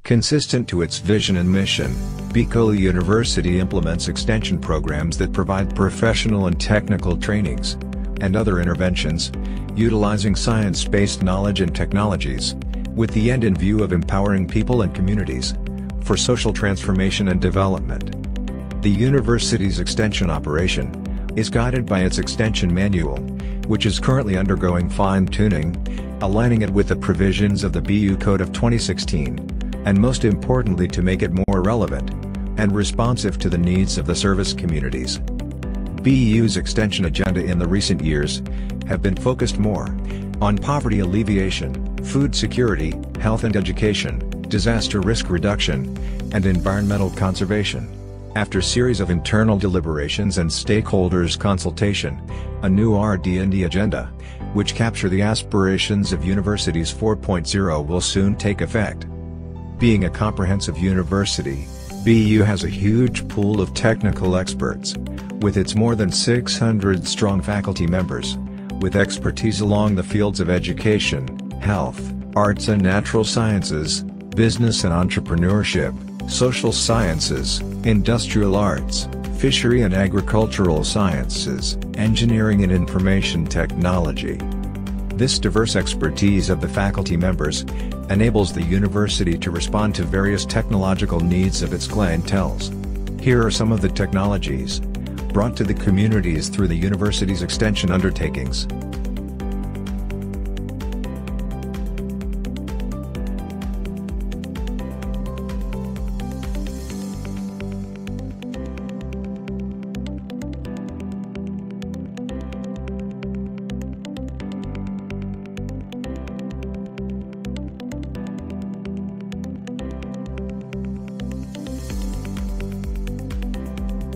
Consistent to its vision and mission, Bicol University implements extension programs that provide professional and technical trainings, and other interventions, utilizing science-based knowledge and technologies, with the end in view of empowering people and communities, for social transformation and development. The university's extension operation is guided by its extension manual, which is currently undergoing fine-tuning, aligning it with the provisions of the BU Code of 2016, and most importantly to make it more relevant and responsive to the needs of the service communities. BU's extension agenda in the recent years have been focused more on poverty alleviation, food security, health and education, disaster risk reduction, and environmental conservation. After series of internal deliberations and stakeholders consultation, a new RD&D agenda, which capture the aspirations of Universities 4.0 will soon take effect. Being a comprehensive university, BU has a huge pool of technical experts, with its more than 600 strong faculty members, with expertise along the fields of education, health, arts and natural sciences, business and entrepreneurship, social sciences, industrial arts, fishery and agricultural sciences, engineering and information technology. This diverse expertise of the faculty members enables the university to respond to various technological needs of its clienteles. Here are some of the technologies brought to the communities through the university's extension undertakings.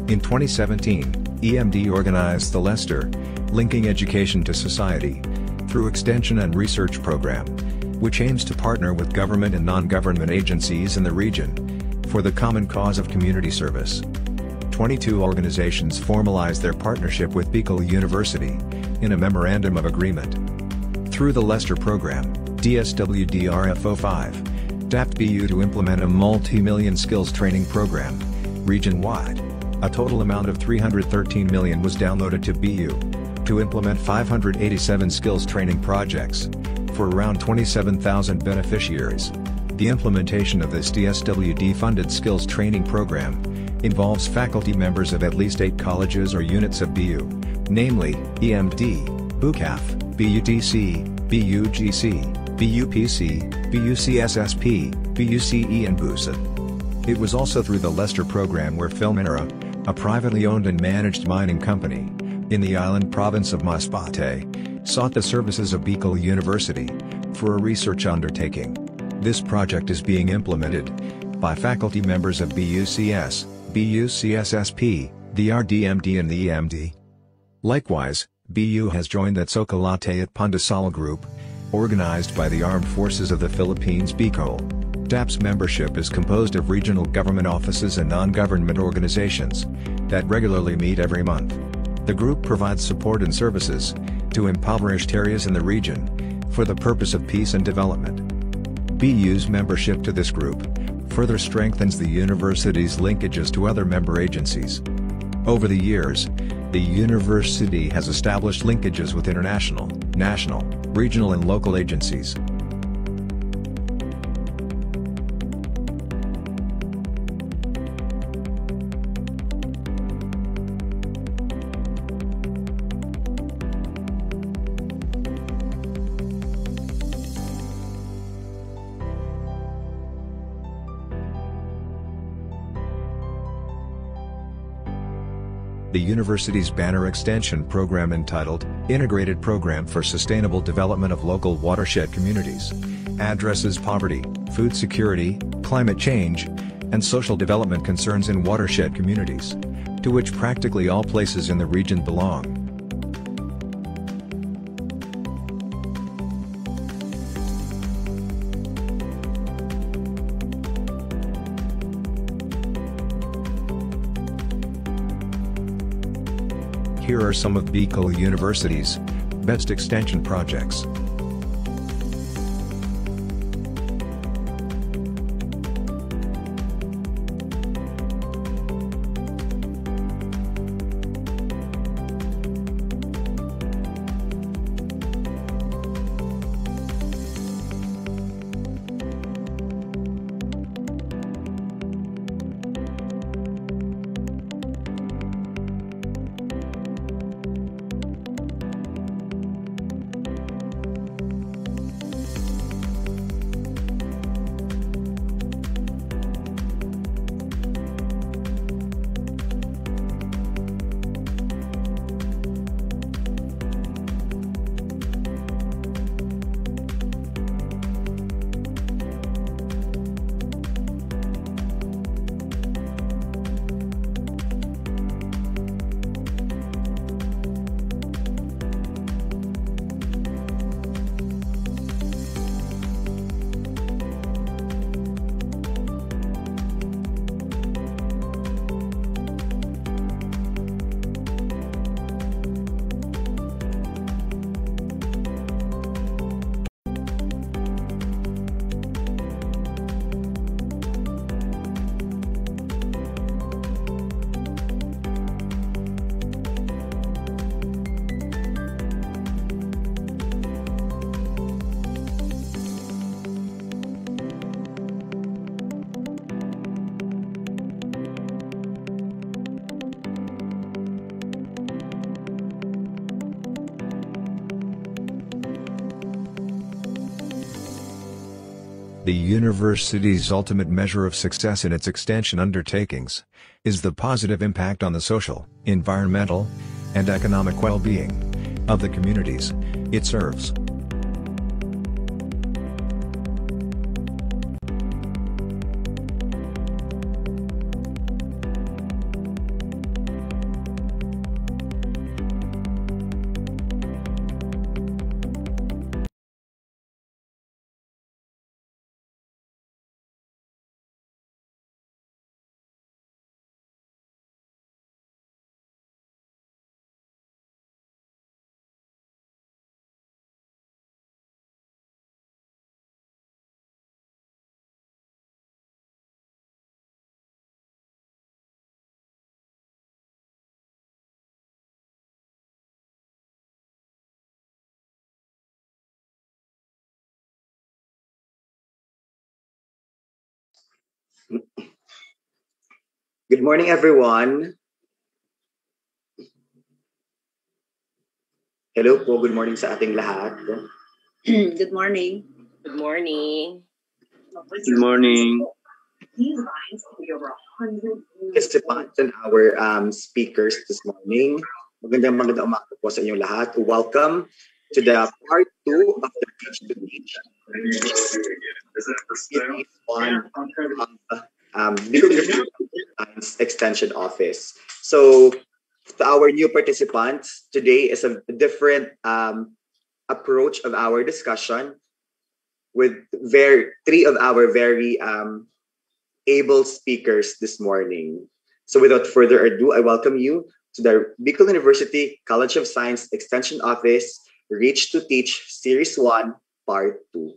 In 2017, EMD organized the Leicester Linking Education to Society through Extension and Research Program, which aims to partner with government and non-government agencies in the region for the common cause of community service. 22 organizations formalized their partnership with Bicol University in a Memorandum of Agreement. Through the Leicester program, DSWDRF05 tapped BU to implement a multi-million skills training program, region-wide. A total amount of $313 million was downloaded to BU to implement 587 skills training projects for around 27,000 beneficiaries. The implementation of this DSWD-funded skills training program involves faculty members of at least 8 colleges or units of BU, namely EMD, BUCAF, BUTC, BUGC, BUPC, BUCSSP, BUCE and BUSA. It was also through the Leicester program where Filminera, a privately owned and managed mining company in the island province of Masbate, sought the services of Bicol University for a research undertaking. This project is being implemented by faculty members of BUCS, BUCSSP, the RDMD and the EMD. Likewise, BU has joined the Tsokolate at Pandasal Group, organized by the Armed Forces of the Philippines Bicol. DAP's membership is composed of regional government offices and non-government organizations that regularly meet every month. The group provides support and services to impoverished areas in the region for the purpose of peace and development. BU's membership to this group further strengthens the university's linkages to other member agencies. Over the years, the university has established linkages with international, national, regional and local agencies. The university's banner extension program entitled Integrated Program for Sustainable Development of Local Watershed Communities addresses poverty, food security, climate change, and social development concerns in watershed communities, to which practically all places in the region belong. Here are some of Bicol University's best extension projects. The university's ultimate measure of success in its extension undertakings is the positive impact on the social, environmental, and economic well-being of the communities it serves. Good morning, everyone. Hello po, good morning sa ating lahat. Good morning. Good morning. Good morning. Participants and our speakers this morning. Magandang umaga po sa inyong lahat. Welcome to the part 2 of the Teach to Teach. Series 1 of Science Extension Office. So, to our new participants, today is a different approach of our discussion with three of our very able speakers this morning. So without further ado, I welcome you to the Bicol University College of Science Extension Office Reach to Teach Series 1, Part 2.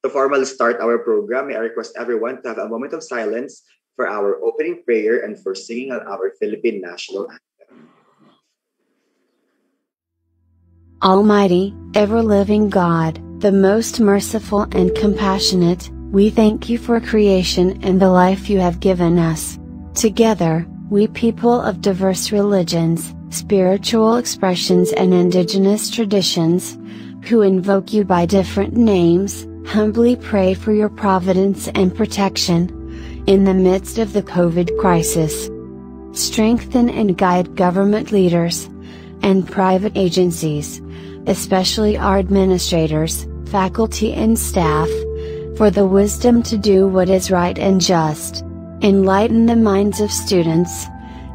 To formally start our program, may I request everyone to have a moment of silence for our opening prayer and for singing our Philippine national anthem. Almighty, ever-living God, the most merciful and compassionate, we thank you for creation and the life you have given us. Together, we people of diverse religions, spiritual expressions and indigenous traditions, who invoke you by different names, humbly pray for your providence and protection in the midst of the COVID crisis. Strengthen and guide government leaders and private agencies, especially our administrators, faculty and staff, for the wisdom to do what is right and just. Enlighten the minds of students,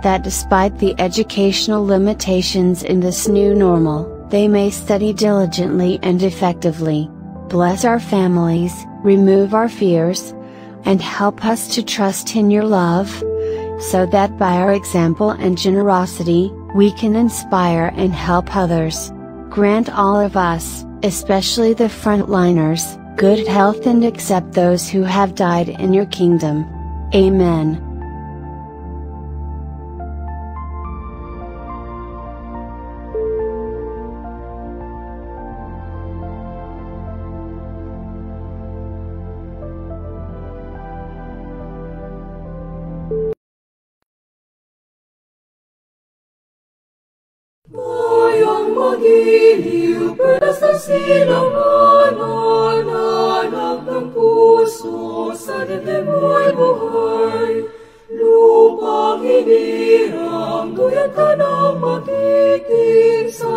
that despite the educational limitations in this new normal, they may study diligently and effectively. Bless our families, remove our fears, and help us to trust in your love, so that by our example and generosity, we can inspire and help others. Grant all of us, especially the frontliners, good health and accept those who have died in your kingdom. Amen. Bayang magiliw, perlas ng silanganan, anak ng puso, sa dibdib mo'y buhay. Lupang hinirang, duyan ka ng magiging, sa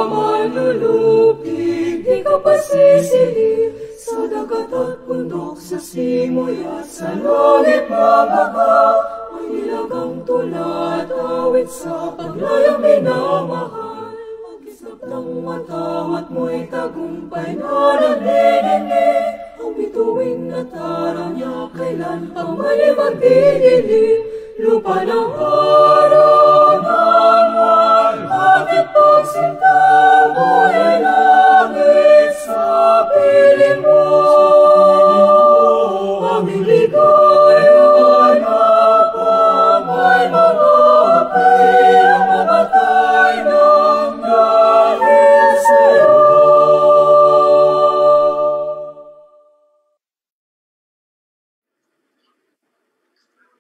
manlulupig, di ka pasisili. Sa dagat at bundok, sa simoy at sa langit na baga, may nilagang tulad, awit sa paglayang minamahal. Pag-islap ng matawat mo'y tagumpay na naglilindi, ang bituin at araw niya kailan pang mali magdidilim. Lupa ng araw ng ating pagsinta, mo'y langit sa piling mo. Aming ligaya na pamay mga pirang mamatay ng dahil sa'yo.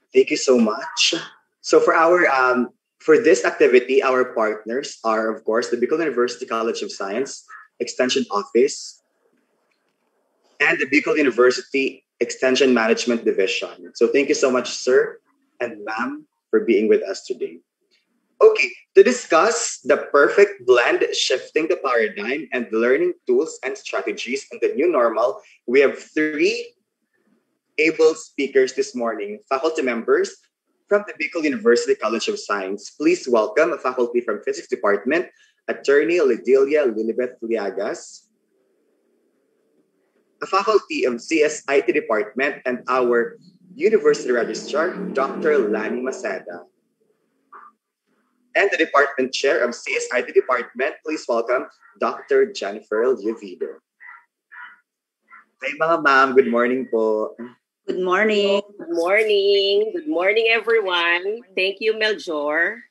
Thank you so much. So for this activity, our partners are, of course, the Bicol University College of Science Extension Office, and the Bicol University Extension Management Division. So thank you so much, sir and ma'am, for being with us today. Okay, to discuss the perfect blend, shifting the paradigm and learning tools and strategies in the new normal, we have three able speakers this morning, faculty members from the Bicol University College of Science. Please welcome a faculty from Physics Department, Attorney Lidilia Lilibeth Liagas, a faculty of CSIT Department, and our University Registrar, Dr. Lani Maceda. And the Department Chair of CSIT Department, please welcome Dr. Jennifer Llovido. Hey mga ma'am, good morning po. Good morning. Good morning. Good morning, everyone. Thank you, Meljor.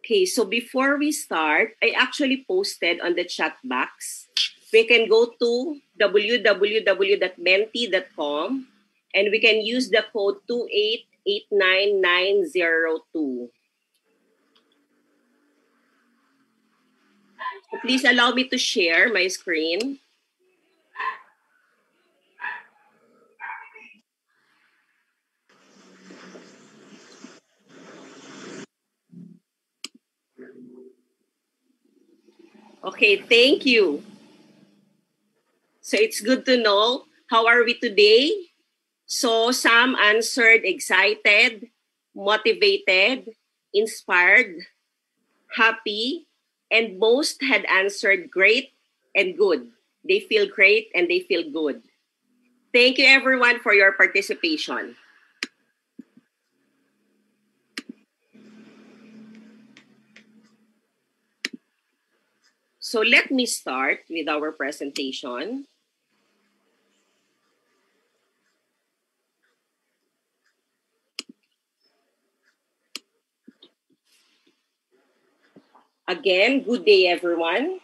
Okay, so before we start, I actually posted on the chat box. We can go to www.menti.com and we can use the code 2889902. So please allow me to share my screen. Okay, thank you. So it's good to know. How are we today? So some answered excited, motivated, inspired, happy, and most had answered great and good. They feel great and they feel good. Thank you everyone for your participation. So let me start with our presentation. Again, good day everyone.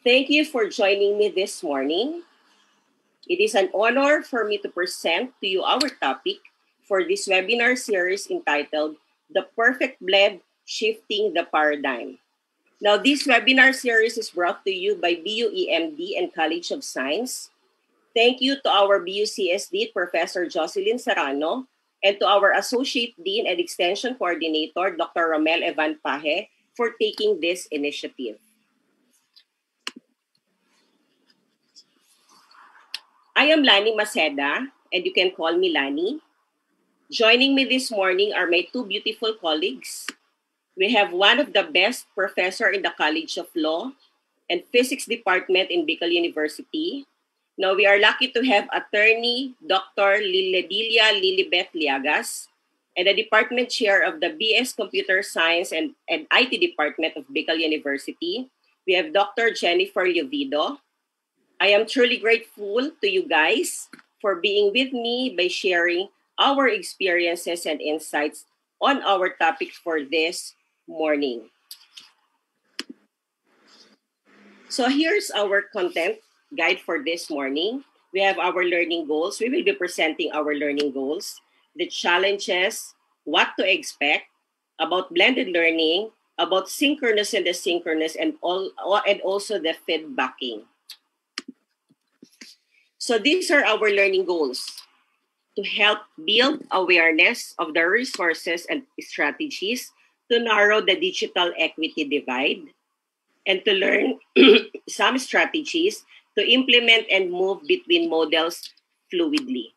Thank you for joining me this morning. It is an honor for me to present to you our topic for this webinar series entitled The Perfect Blend, Shifting the Paradigm. Now, this webinar series is brought to you by BUEMD and College of Science. Thank you to our BUCSD, Professor Jocelyn Serrano, and to our Associate Dean and Extension Coordinator, Dr. Romel Evan Paje, for taking this initiative. I am Lani Maceda, and you can call me Lani. Joining me this morning are my two beautiful colleagues. We have one of the best professor in the College of Law and Physics Department in Bicol University. Now we are lucky to have attorney Dr. Lidilia Lilibeth Liagas and the Department Chair of the BS Computer Science and IT Department of Bicol University. We have Dr. Jennifer Llovido. I am truly grateful to you guys for being with me by sharing our experiences and insights on our topics for this morning. So here's our content guide for this morning. We have our learning goals. We will be presenting our learning goals, the challenges, what to expect, about blended learning, about synchronous and asynchronous, and also the feedbacking. So these are our learning goals: to help build awareness of the resources and strategies to narrow the digital equity divide, and to learn some strategies to implement and move between models fluidly.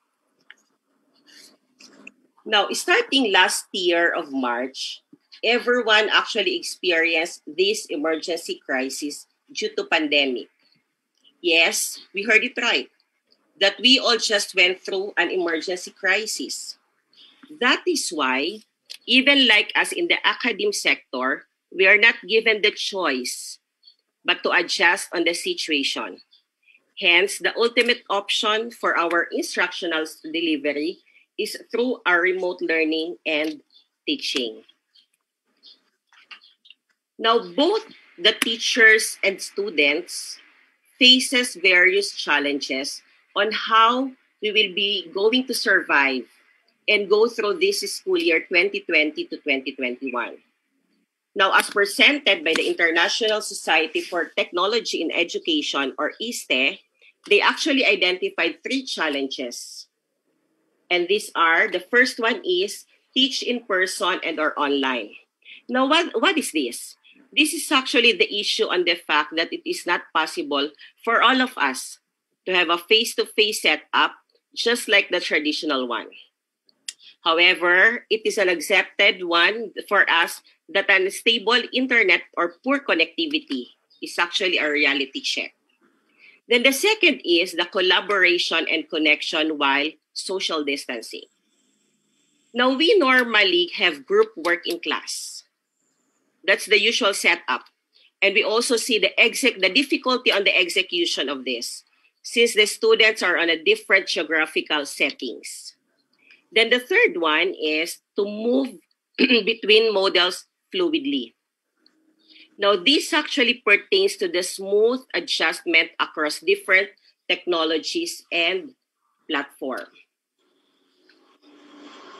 Now, starting last year of March, everyone actually experienced this emergency crisis due to pandemic. Yes, we heard it right, that we all just went through an emergency crisis. That is why, even like us in the academic sector, we are not given the choice but to adjust on the situation. Hence, the ultimate option for our instructional delivery is through our remote learning and teaching. Now, both the teachers and students faces various challenges on how we will be going to survive and go through this school year 2020 to 2021. Now, as presented by the International Society for Technology in Education, or ISTE, they actually identified 3 challenges. And these are, the first one is teach in person and or online. Now, what is this? This is actually the issue on the fact that it is not possible for all of us to have a face-to-face setup just like the traditional one. However, it is an accepted one for us that unstable internet or poor connectivity is actually a reality check. Then the second is the collaboration and connection while social distancing. Now, we normally have group work in class. That's the usual setup. And we also see the difficulty on the execution of this, since the students are on a different geographical settings. Then the third one is to move between models fluidly. Now, this actually pertains to the smooth adjustment across different technologies and platforms.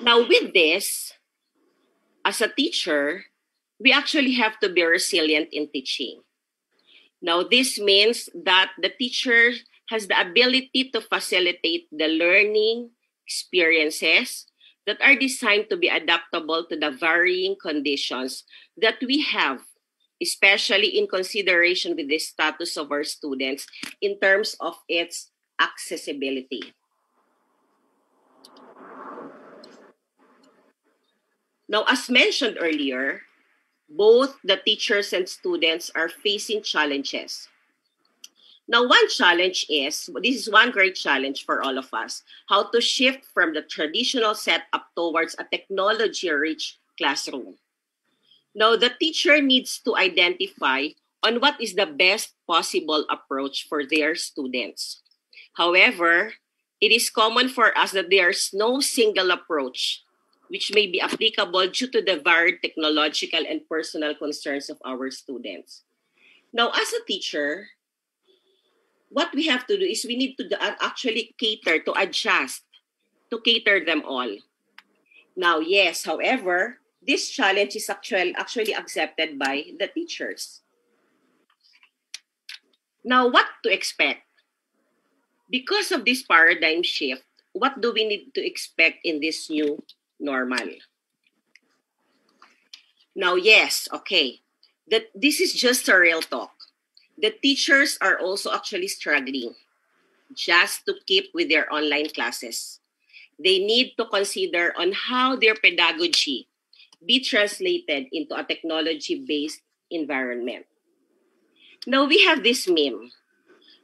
Now, with this, as a teacher, we actually have to be resilient in teaching. Now, this means that the teacher has the ability to facilitate the learning experiences that are designed to be adaptable to the varying conditions that we have, especially in consideration with the status of our students in terms of its accessibility. Now, as mentioned earlier, both the teachers and students are facing challenges. Now, one challenge is, this is one great challenge for all of us, how to shift from the traditional setup towards a technology-rich classroom. Now, the teacher needs to identify on what is the best possible approach for their students. However, it is common for us that there's no single approach which may be applicable due to the varied technological and personal concerns of our students. Now, as a teacher, what we have to do is we need to actually adjust to cater them all. Now, yes, however, this challenge is actually accepted by the teachers. Now, what to expect? Because of this paradigm shift, what do we need to expect in this new normal? Now, yes, okay, this is just a real talk. The teachers are also actually struggling just to keep with their online classes. They need to consider on how their pedagogy be translated into a technology-based environment. Now, we have this meme.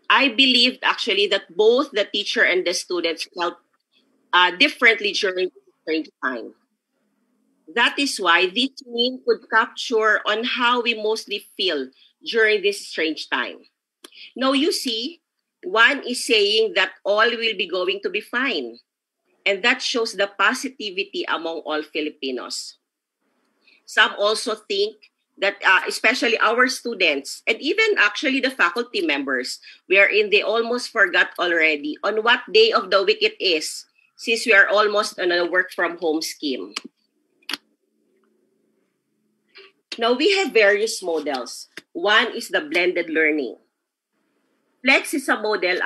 I believe actually that both the teacher and the students felt differently during this strange time. That is why this meme could capture on how we mostly feel during this strange time. Now, you see, one is saying that all will be going to be fine. And that shows the positivity among all Filipinos. Some also think that especially our students and even actually the faculty members, wherein they almost forgot already on what day of the week it is, since we are almost on a work from home scheme. Now, we have various models. One is the blended learning. Flex is the model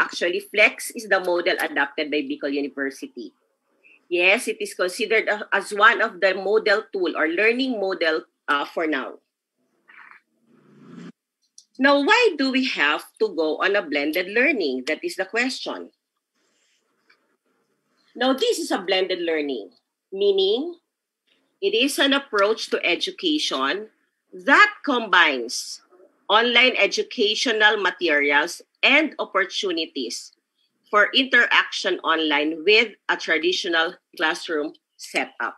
adopted by Bicol University. Yes, it is considered as one of the model tool or learning model for now. Now, why do we have to go on a blended learning? That is the question. Now, this is a blended learning, meaning it is an approach to education that combines online educational materials and opportunities for interaction online with a traditional classroom setup.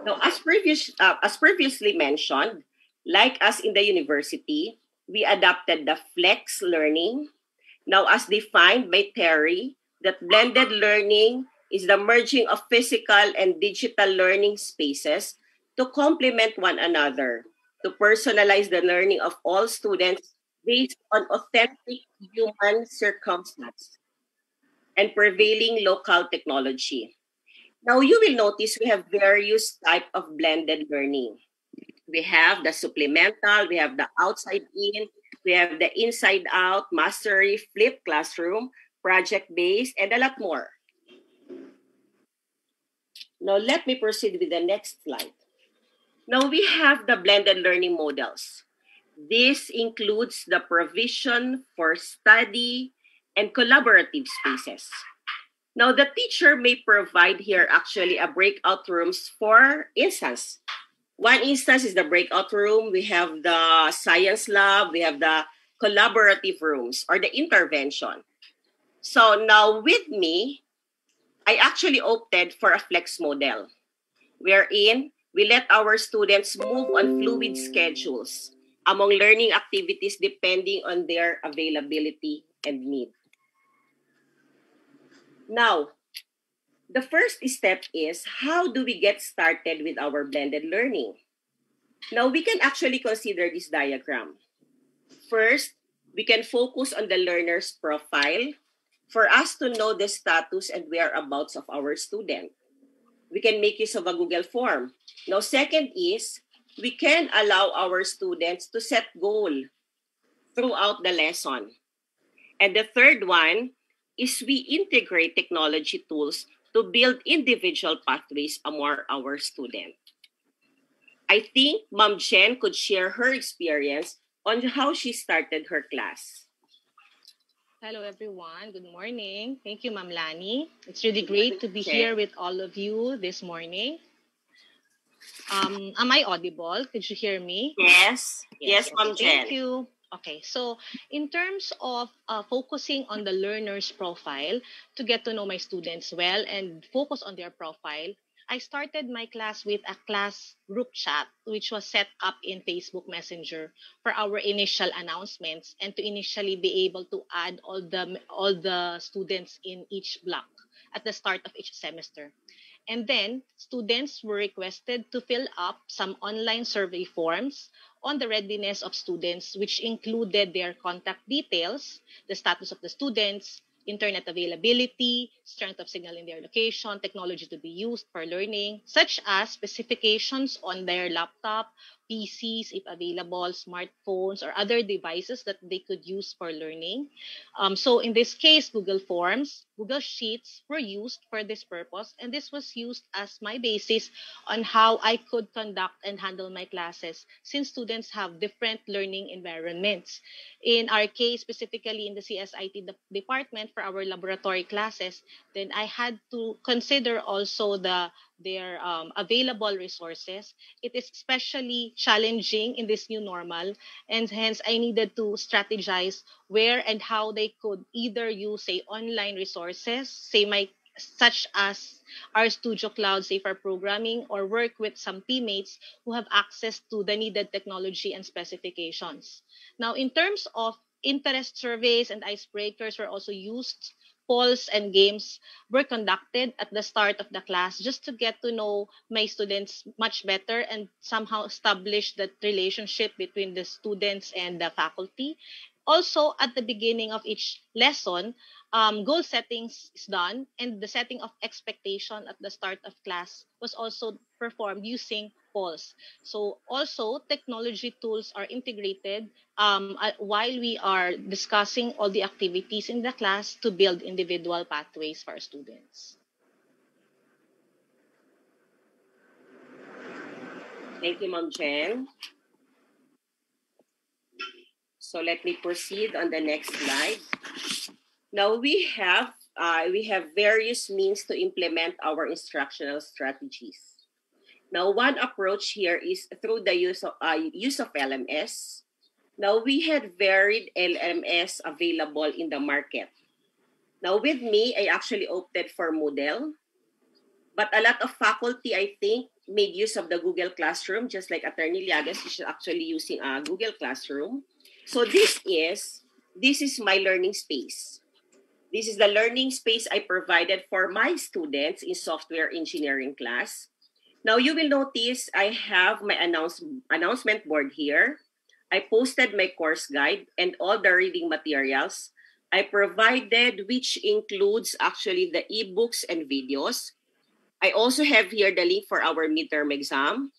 Now, as previously mentioned, like us in the university, we adopted the flex learning. Now, as defined by Terry, that blended learning is the merging of physical and digital learning spaces to complement one another, to personalize the learning of all students based on authentic human circumstance and prevailing local technology. Now you will notice we have various type of blended learning. We have the supplemental, we have the outside in, we have the inside out, mastery, flipped classroom, project-based, and a lot more. Now let me proceed with the next slide. Now we have the blended learning models. This includes the provision for study and collaborative spaces. Now the teacher may provide here actually a breakout rooms. For instance, one instance is the breakout room. We have the science lab. We have the collaborative rooms or the intervention. So now with me, I actually opted for a flex model, wherein we let our students move on fluid schedules among learning activities depending on their availability and need. Now, the first step is, how do we get started with our blended learning? Now, we can actually consider this diagram. First, we can focus on the learner's profile for us to know the status and whereabouts of our student. We can make use of a Google form. Now, second is, we can allow our students to set goal throughout the lesson. And the third one is we integrate technology tools to build individual pathways among our students. I think Ma'am Jen could share her experience on how she started her class. Hello, everyone. Good morning. Thank you, Ma'am Lani. It's really great to be here with all of you this morning. Am I audible? Could you hear me? Yes. Yes, Ma'am Jen. Thank you. Okay, so in terms of focusing on the learner's profile to get to know my students well and focus on their profile, I started my class with a class group chat, which was set up in Facebook Messenger for our initial announcements and to initially be able to add all the students in each block at the start of each semester. And then students were requested to fill up some online survey forms on the readiness of students, which included their contact details, the status of the students, internet availability, strength of signal in their location, technology to be used for learning, such as specifications on their laptop, PCs, if available, smartphones, or other devices that they could use for learning. So in this case, Google Forms, Google Sheets were used for this purpose, and this was used as my basis on how I could conduct and handle my classes since students have different learning environments. In our case, specifically in the CSIT department for our laboratory classes, then I had to consider also their available resources. It is especially challenging in this new normal, and hence I needed to strategize where and how they could either use, say, online resources, such as RStudio Cloud, say, for programming, or work with some teammates who have access to the needed technology and specifications. Now, in terms of interest surveys and icebreakers were also used. Polls and games were conducted at the start of the class just to get to know my students much better and somehow establish that relationship between the students and the faculty. Also, at the beginning of each lesson, goal settings is done, and the setting of expectation at the start of class was also performed using polls. So also, technology tools are integrated while we are discussing all the activities in the class to build individual pathways for our students. Thank you, Ma'am Jen. So let me proceed on the next slide. Now we have various means to implement our instructional strategies. Now, one approach here is through the use of LMS. Now, we had varied LMS available in the market. Now, with me, I actually opted for Moodle. But a lot of faculty, I think, made use of the Google Classroom, just like Attorney Llagas is actually using a Google Classroom. So this is my learning space. This is the learning space I provided for my students in software engineering class. Now you will notice I have my announcement board here. I posted my course guide and all the reading materials I provided, which includes actually the ebooks and videos. I also have here the link for our midterm exam.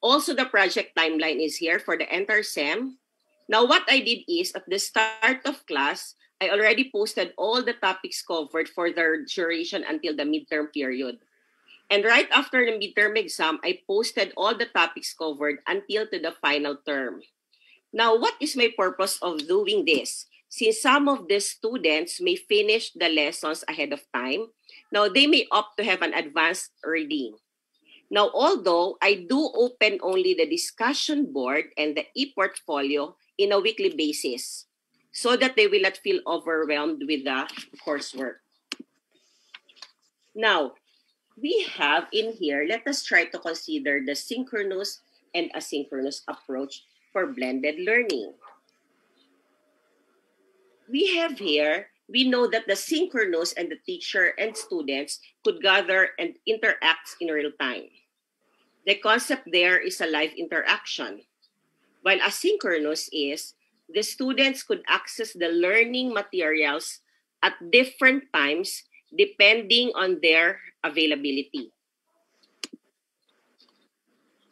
Also, the project timeline is here for the entire SEM. Now, what I did is, at the start of class, I already posted all the topics covered for their duration until the midterm period. And right after the midterm exam, I posted all the topics covered until to the final term. Now, what is my purpose of doing this? Since some of the students may finish the lessons ahead of time, now they may opt to have an advanced reading. Now, although I do open only the discussion board and the e-portfolio in a weekly basis, so that they will not feel overwhelmed with the coursework. Now, we have in here, let us try to consider the synchronous and asynchronous approach for blended learning. We have here, we know that the synchronous and the teacher and students could gather and interact in real time. The concept there is a live interaction, while asynchronous is the students could access the learning materials at different times depending on their availability.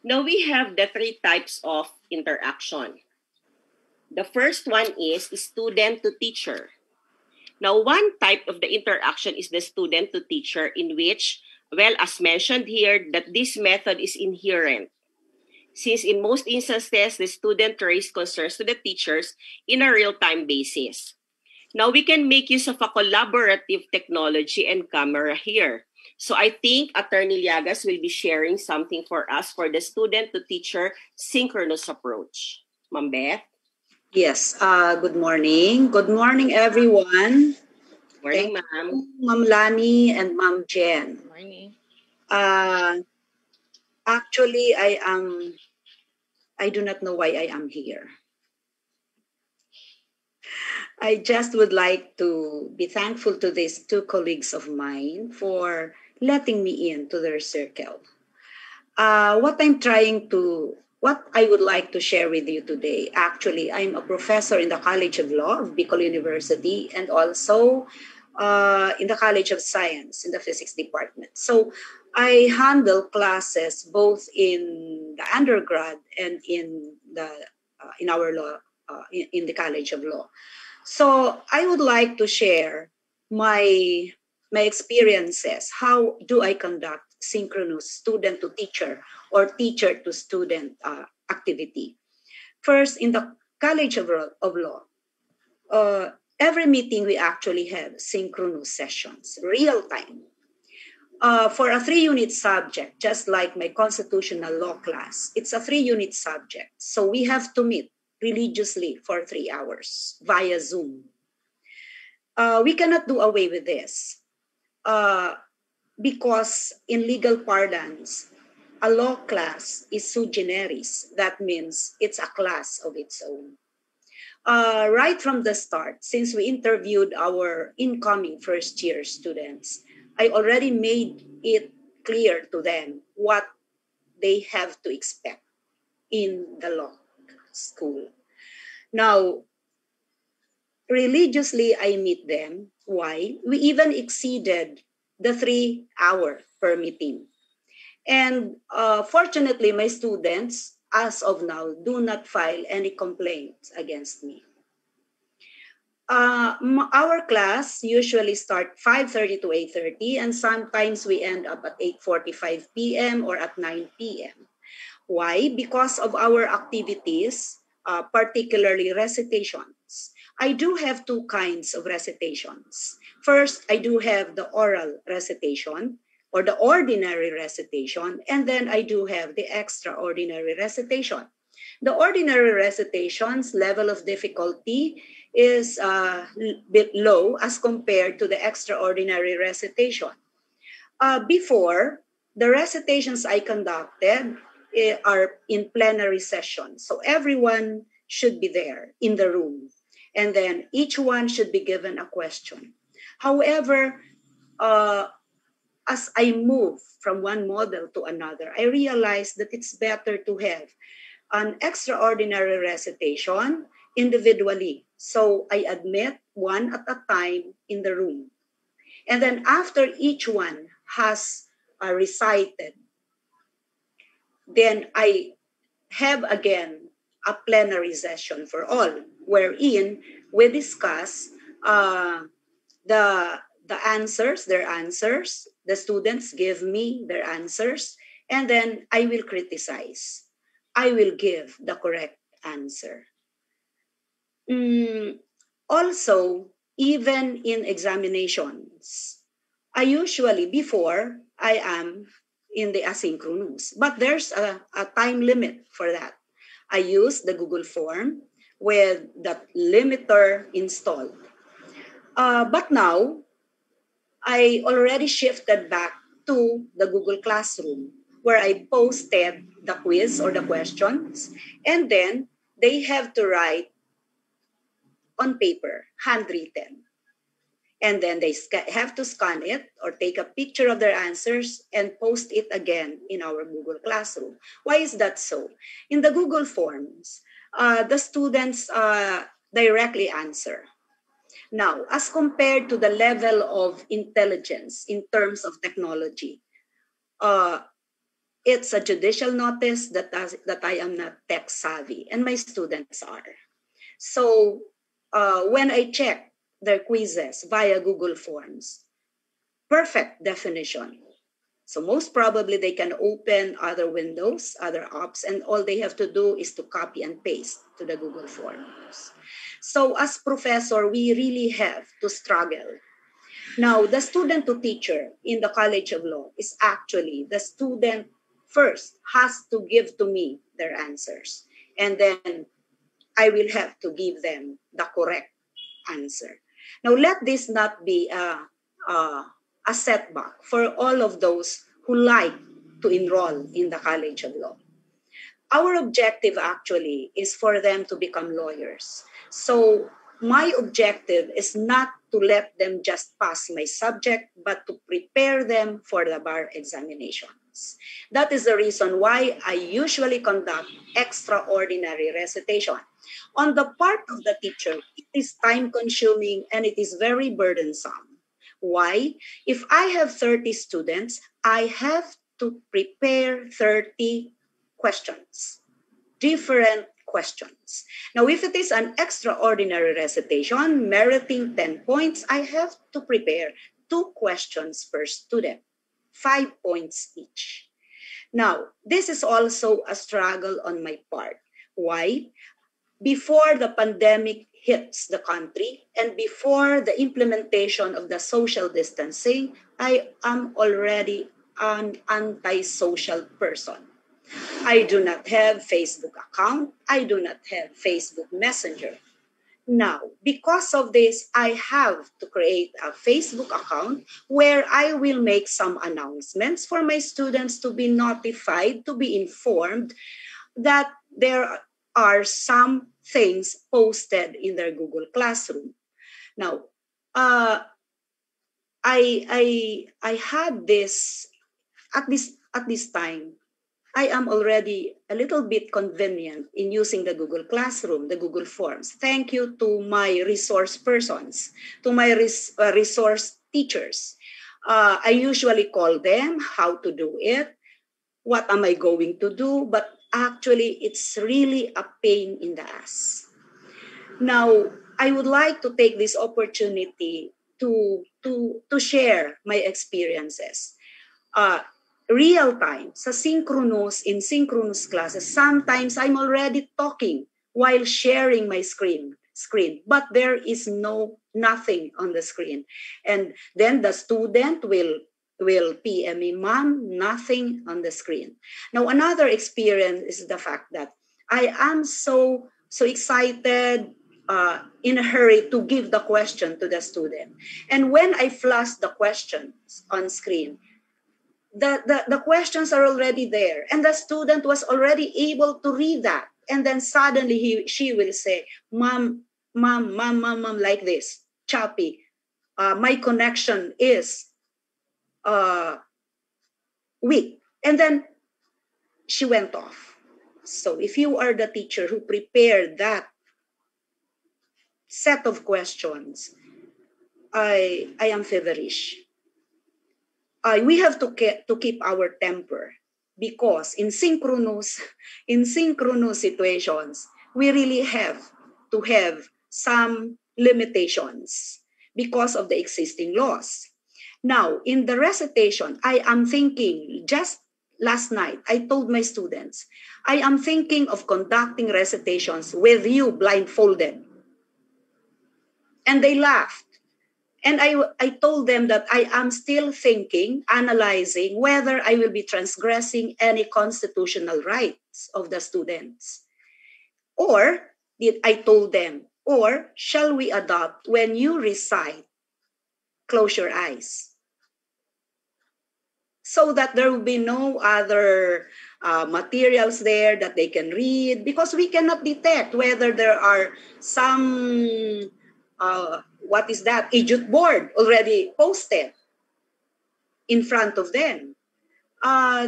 Now we have the three types of interaction. The first one is student to teacher. Now, one type of the interaction is the student to teacher, in which, well, as mentioned here, that this method is inherent, since in most instances, the student raised concerns to the teachers in a real-time basis. Now, we can make use of a collaborative technology and camera here. So I think Attorney Llagas will be sharing something for us for the student to teacher synchronous approach. Ma'am Beth? Yes, good morning. Good morning, everyone. Morning, ma'am. Ma'am Lani and Ma'am Jen. Morning. Actually, I do not know why I am here. I just would like to be thankful to these two colleagues of mine for letting me into their circle. What I would like to share with you today, actually, I'm a professor in the College of Law of Bicol University and also in the College of Science in the Physics Department. So I handle classes both in the undergrad and in our law in the College of Law. So I would like to share my experiences. How do I conduct synchronous student to teacher or teacher to student activity? First, in the College of Law, every meeting we actually have synchronous sessions, real time. For a 3-unit subject, just like my constitutional law class, it's a 3-unit subject. So we have to meet religiously for 3 hours via Zoom. We cannot do away with this because in legal parlance, a law class is sui generis. That means it's a class of its own. Right from the start, since we interviewed our incoming first-year students, I already made it clear to them what they have to expect in the law school. Now, religiously, I meet them. Why? We even exceeded the 3 hour per meeting. And fortunately, my students, as of now, do not file any complaints against me. Our class usually start 5:30 to 8:30, and sometimes we end up at 8:45 p.m. or at 9 p.m. Why? Because of our activities, particularly recitations. I do have two kinds of recitations. First, I do have the oral recitation or the ordinary recitation, and then I do have the extraordinary recitation. The ordinary recitation's level of difficulty is a bit low as compared to the extraordinary recitation. Before, the recitations I conducted are in plenary sessions. So everyone should be there in the room. And then each one should be given a question. However, as I move from one model to another, I realized that it's better to have an extraordinary recitation individually. So I admit one at a time in the room. And then after each one has recited, then I have again a plenary session for all, wherein we discuss the answers, their answers. The students give me their answers, and then I will criticize. I will give the correct answer. Also, even in examinations, I usually, before, I am in the asynchronous, but there's a time limit for that. I use the Google form with that limiter installed. But now, I already shifted back to the Google Classroom, where I posted the quiz or the questions, and then they have to write on paper, handwritten. And then they have to scan it or take a picture of their answers and post it again in our Google Classroom. Why is that so? In the Google Forms, the students directly answer. Now, as compared to the level of intelligence in terms of technology, it's a judicial notice that I am not tech savvy, and my students are. So when I check their quizzes via Google Forms, perfect definition. So most probably they can open other windows, other apps, and all they have to do is to copy and paste to the Google Forms. So as professor, we really have to struggle. Now, the student to teacher in the College of Law is actually the student first has to give to me their answers. And then I will have to give them the correct answer. Now, let this not be a setback for all of those who like to enroll in the College of Law. Our objective actually is for them to become lawyers. So my objective is not to let them just pass my subject, but to prepare them for the bar examinations. That is the reason why I usually conduct extraordinary recitation. On the part of the teacher, it is time-consuming and it is very burdensome. Why? If I have 30 students, I have to prepare 30 questions, different questions. Now, if it is an extraordinary recitation meriting 10 points, I have to prepare 2 questions per student, 5 points each. Now, this is also a struggle on my part. Why? Before the pandemic hits the country and before the implementation of the social distancing, I am already an anti-social person. I do not have Facebook account. I do not have Facebook Messenger. Now, because of this, I have to create a Facebook account where I will make some announcements for my students to be notified, to be informed that there are some things posted in their Google Classroom. Now, I had this at this time. I am already a little bit convenient in using the Google Classroom, the Google Forms. Thank you to my resource persons, to my resource teachers. I usually call them how to do it, what am I going to do, but actually it's really a pain in the ass. Now, I would like to take this opportunity to share my experiences. Real time, sa synchronous, in synchronous classes, sometimes I'm already talking while sharing my screen, but there is nothing on the screen. And then the student will PM me, ma'am, nothing on the screen. Now, another experience is the fact that I am so excited, in a hurry to give the question to the student. And when I flash the questions on screen, the questions are already there and the student was already able to read that, and then suddenly she will say, mom, like this, choppy, my connection is weak, and then she went off. So if you are the teacher who prepared that set of questions, I am feverish. we have to keep our temper, because in synchronous situations, we really have to have some limitations because of the existing laws. Now, in the recitation, I am thinking, just last night, I told my students, I am thinking of conducting recitations with you blindfolded. And they laughed. And I told them that I am still thinking, analyzing whether I will be transgressing any constitutional rights of the students. Or, I told them, or shall we adopt, when you recite, close your eyes, so that there will be no other materials there that they can read, because we cannot detect whether there are some what is that, Ejut board already posted in front of them.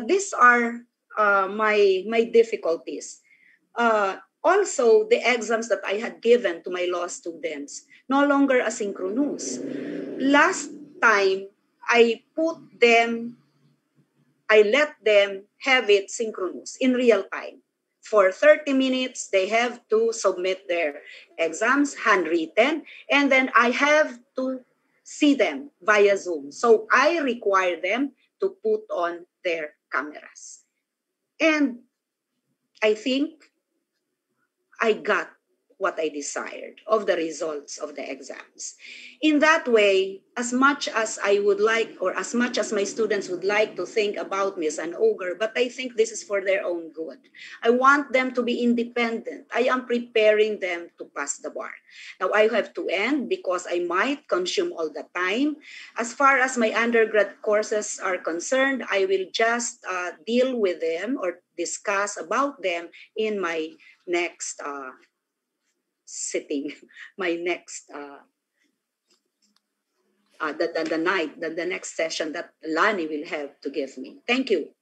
These are my difficulties. Also, the exams that I had given to my law students, no longer asynchronous. Last time, I let them have it synchronous in real time. For 30 minutes, they have to submit their exams, handwritten, and then I have to see them via Zoom. So I require them to put on their cameras. And I think I got what I desired of the results of the exams. In that way, as much as I would like, or as much as my students would like to think about me as an ogre, but I think this is for their own good. I want them to be independent. I am preparing them to pass the bar. Now I have to end because I might consume all the time. As far as my undergrad courses are concerned, I will just deal with them or discuss about them in my next sitting, my next the next session that Lani will have to give me. Thank you.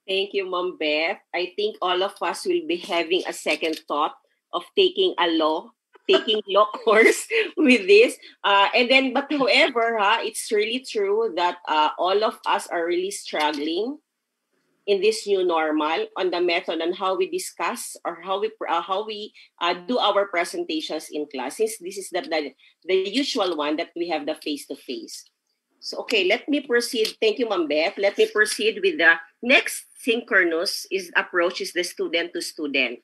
Thank you, Ma'am Beth. I think all of us will be having a second thought of taking law course with this. But however, it's really true that all of us are really struggling in this new normal on the method and how we discuss or how we do our presentations in class. Since this is the usual one that we have the face-to-face. So, okay, let me proceed. Thank you, Ma'am Beth. Let me proceed with the next synchronous approach is the student to student.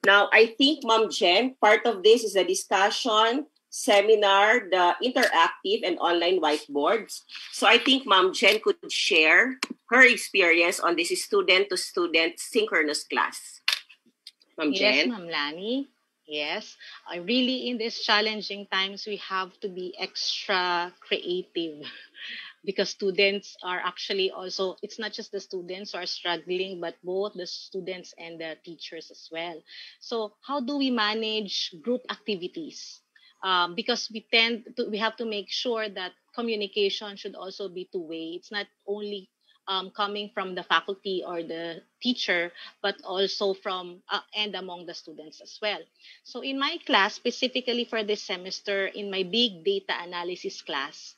Now, I think, Ma'am Jen, part of this is the discussion, seminar, the interactive and online whiteboards. So I think Ma'am Jen could share her experience on this student-to-student synchronous class. Ma'am Jen? Yes, Ma'am Lani. Yes. Really, in these challenging times, we have to be extra creative because students are actually also, it's not just the students who are struggling, but both the students and the teachers as well. So how do we manage group activities? Because we have to make sure that communication should also be two-way. It's not only coming from the faculty or the teacher, but also from and among the students as well. So in my class, specifically for this semester, in my big data analysis class,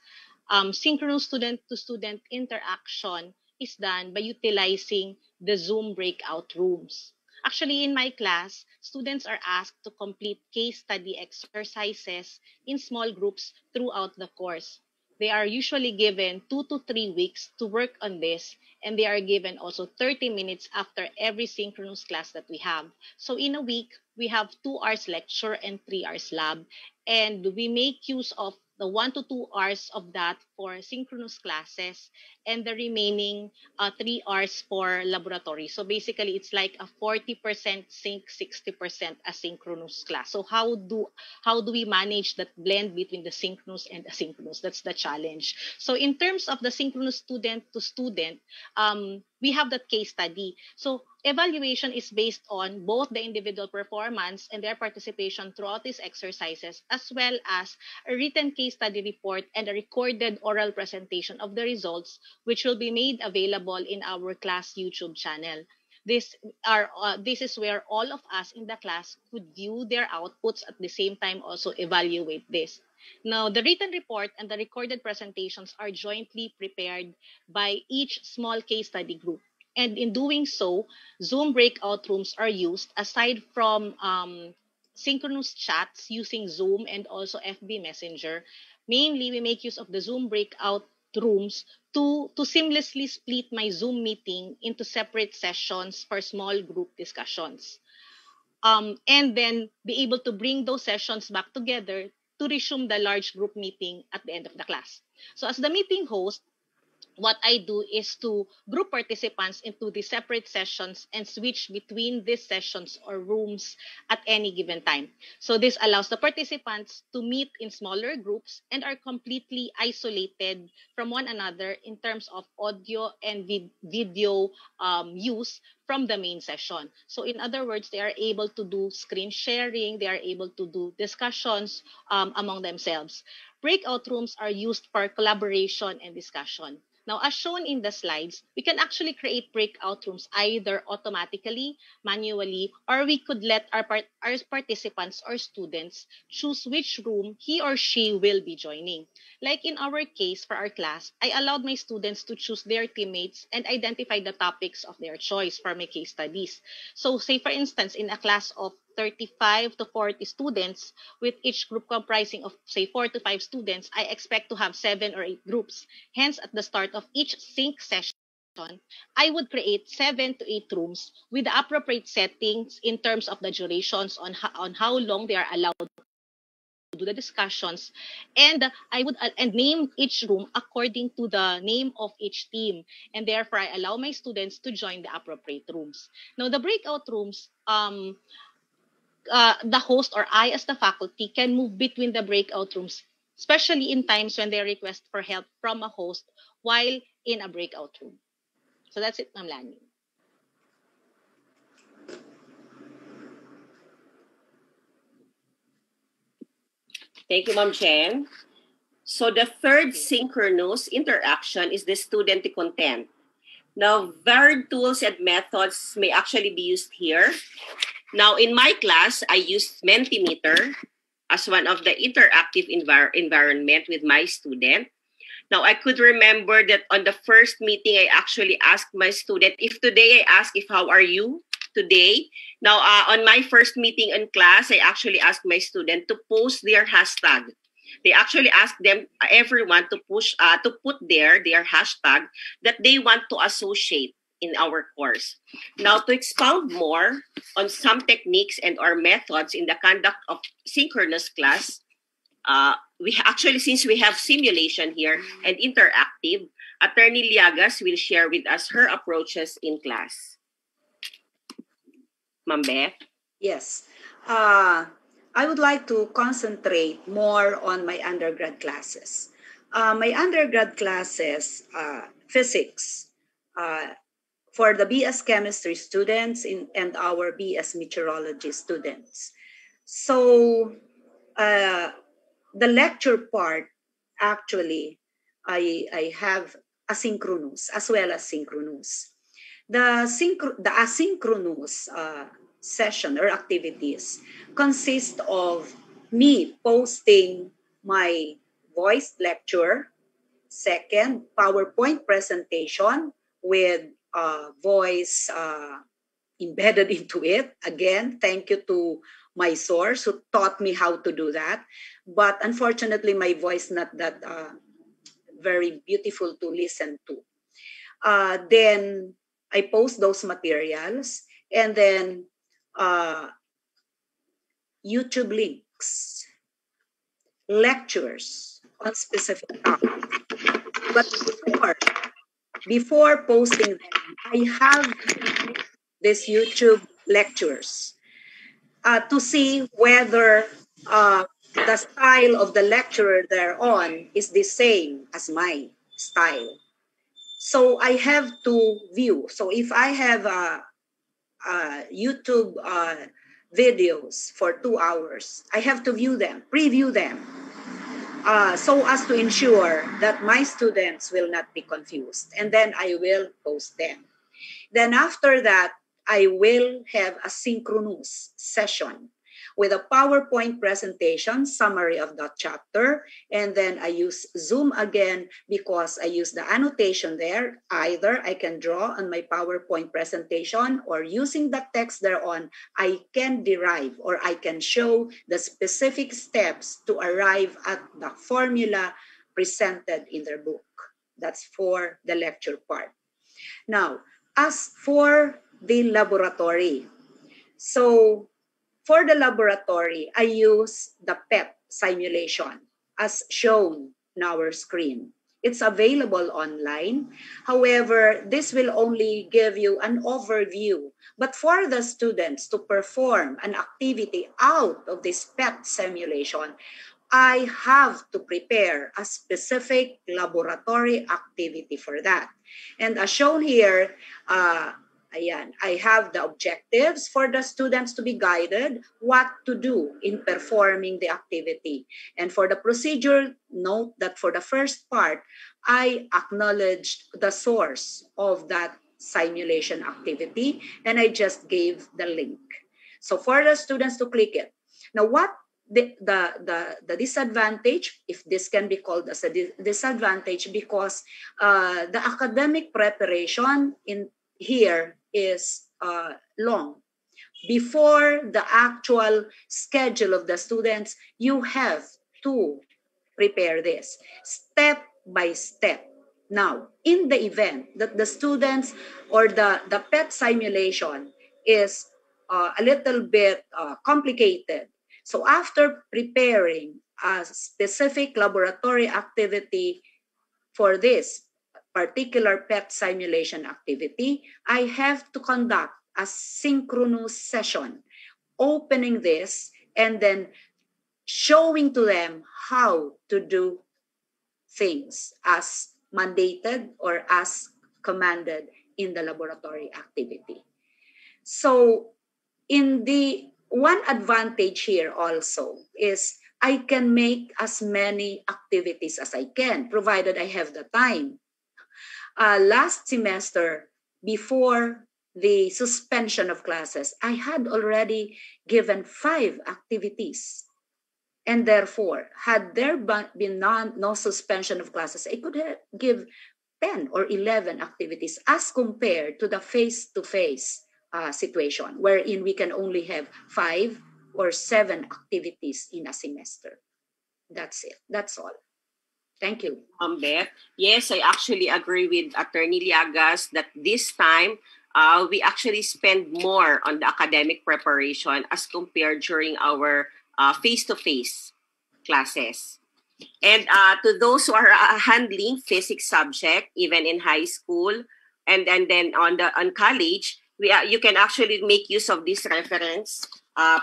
synchronous student-to-student interaction is done by utilizing the Zoom breakout rooms. Actually, in my class, students are asked to complete case study exercises in small groups throughout the course. They are usually given 2 to 3 weeks to work on this, and they are given also 30 minutes after every synchronous class that we have. So in a week, we have 2 hours lecture and 3 hours lab, and we make use of the 1 to 2 hours of that for synchronous classes and the remaining 3 hours for laboratory. So basically, it's like a 40% sync, 60% asynchronous class. So how do we manage that blend between the synchronous and asynchronous? That's the challenge. So in terms of the synchronous student to student, we have that case study. So evaluation is based on both the individual performance and their participation throughout these exercises, as well as a written case study report and a recorded oral presentation of the results, which will be made available in our class YouTube channel. This is where all of us in the class could view their outputs at the same time, also evaluate this. Now, the written report and the recorded presentations are jointly prepared by each small case study group. And in doing so, Zoom breakout rooms are used aside from synchronous chats using Zoom and also FB Messenger. Mainly, we make use of the Zoom breakout rooms to seamlessly split my Zoom meeting into separate sessions for small group discussions. And then be able to bring those sessions back together to resume the large group meeting at the end of the class. So as the meeting host, what I do is to group participants into the separate sessions and switch between these sessions or rooms at any given time. So this allows the participants to meet in smaller groups and are completely isolated from one another in terms of audio and video use from the main session. So in other words, they are able to do screen sharing, they are able to do discussions among themselves. Breakout rooms are used for collaboration and discussion. Now, as shown in the slides, we can actually create breakout rooms either automatically, manually, or we could let our participants or students choose which room he or she will be joining. Like in our case for our class, I allowed my students to choose their teammates and identify the topics of their choice for my case studies. So say for instance, in a class of 35 to 40 students, with each group comprising of, say, 4 to 5 students, I expect to have 7 or 8 groups. Hence, at the start of each sync session, I would create 7 to 8 rooms with the appropriate settings in terms of the durations on how long they are allowed to do the discussions, and I would and name each room according to the name of each team, and therefore I allow my students to join the appropriate rooms. Now, the breakout rooms, the host or I as the faculty can move between the breakout rooms, especially in times when they request for help from a host while in a breakout room. So that's it, Ma'am Lani. Thank you, Ma'am Chen. So the third synchronous interaction is the student to content. Now, varied tools and methods may actually be used here. Now, in my class, I used Mentimeter as one of the interactive environment with my student. Now, I could remember that on the first meeting, I actually asked my student, if today I ask if how are you today. Now, on my first meeting in class, I actually asked my student to post their hashtag. They actually asked them, everyone, to put their hashtag that they want to associate in our course. Now, to expound more on some techniques and or methods in the conduct of synchronous class, we actually, since we have simulation here and interactive, Attorney Liagas will share with us her approaches in class. Ma'am Beth? Yes. I would like to concentrate more on my undergrad classes. My undergrad classes, physics, for the BS chemistry students and our BS meteorology students. So the lecture part, actually, I have asynchronous as well as synchronous. The asynchronous session or activities consist of me posting my voice lecture, second, PowerPoint presentation with voice embedded into it. Again, thank you to my source who taught me how to do that. But unfortunately, my voice not that very beautiful to listen to. Then I post those materials, and then YouTube links, lectures on specific topics. But before posting them, I have these YouTube lectures to see whether the style of the lecturer they're on is the same as my style. So I have to view. So if I have YouTube videos for 2 hours, I have to view them, preview them, so as to ensure that my students will not be confused. And then I will post them. Then after that, I will have a synchronous session with a PowerPoint presentation, summary of that chapter, and then I use Zoom again because I use the annotation there. Either I can draw on my PowerPoint presentation or using the text thereon, I can derive or I can show the specific steps to arrive at the formula presented in their book. That's for the lecture part. Now, as for the laboratory, so for the laboratory, I use the PET simulation as shown on our screen. It's available online. However, this will only give you an overview. But for the students to perform an activity out of this PET simulation, I have to prepare a specific laboratory activity for that. And as shown here, I have the objectives for the students to be guided what to do in performing the activity. And for the procedure, note that for the first part, I acknowledged the source of that simulation activity, and I just gave the link. So for the students to click it. Now, what the disadvantage, if this can be called as a disadvantage, because the academic preparation in here is long. Before the actual schedule of the students, you have to prepare this step by step. Now, in the event that the students or the PET simulation is a little bit complicated, so after preparing a specific laboratory activity for this particular PET simulation activity, I have to conduct a synchronous session, opening this and then showing to them how to do things as mandated or as commanded in the laboratory activity. So in the one advantage here also is I can make as many activities as I can, provided I have the time. Last semester, before the suspension of classes, I had already given 5 activities. And therefore, had there been no suspension of classes, I could give 10 or 11 activities as compared to the face-to-face situation, wherein we can only have 5 or 7 activities in a semester. That's it. That's all. Thank you. Beth, yes, I actually agree with Attorney Liagas that this time we actually spend more on the academic preparation as compared during our face-to-face classes. And to those who are handling physics subject, even in high school and then on college, you can actually make use of this reference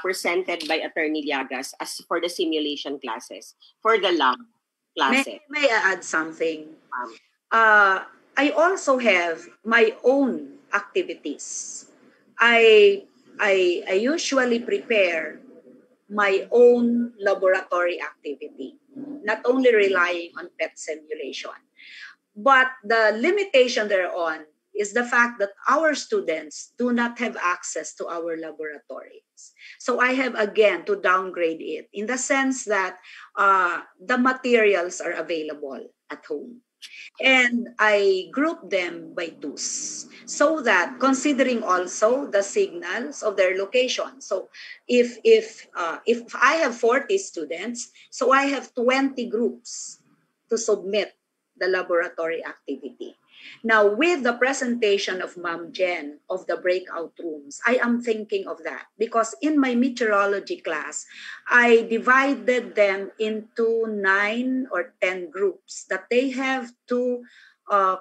presented by Attorney Liagas as for the simulation classes, for the lab classes. May I add something? I also have my own activities. I usually prepare my own laboratory activity, not only relying on PET simulation. But the limitation thereon is the fact that our students do not have access to our laboratories. So I have, again, to downgrade it in the sense that the materials are available at home. And I group them by twos so that considering also the signals of their location. So if I have 40 students, so I have 20 groups to submit the laboratory activity. Now, with the presentation of Ma'am Jen of the breakout rooms, I am thinking of that because in my meteorology class, I divided them into 9 or 10 groups that they have to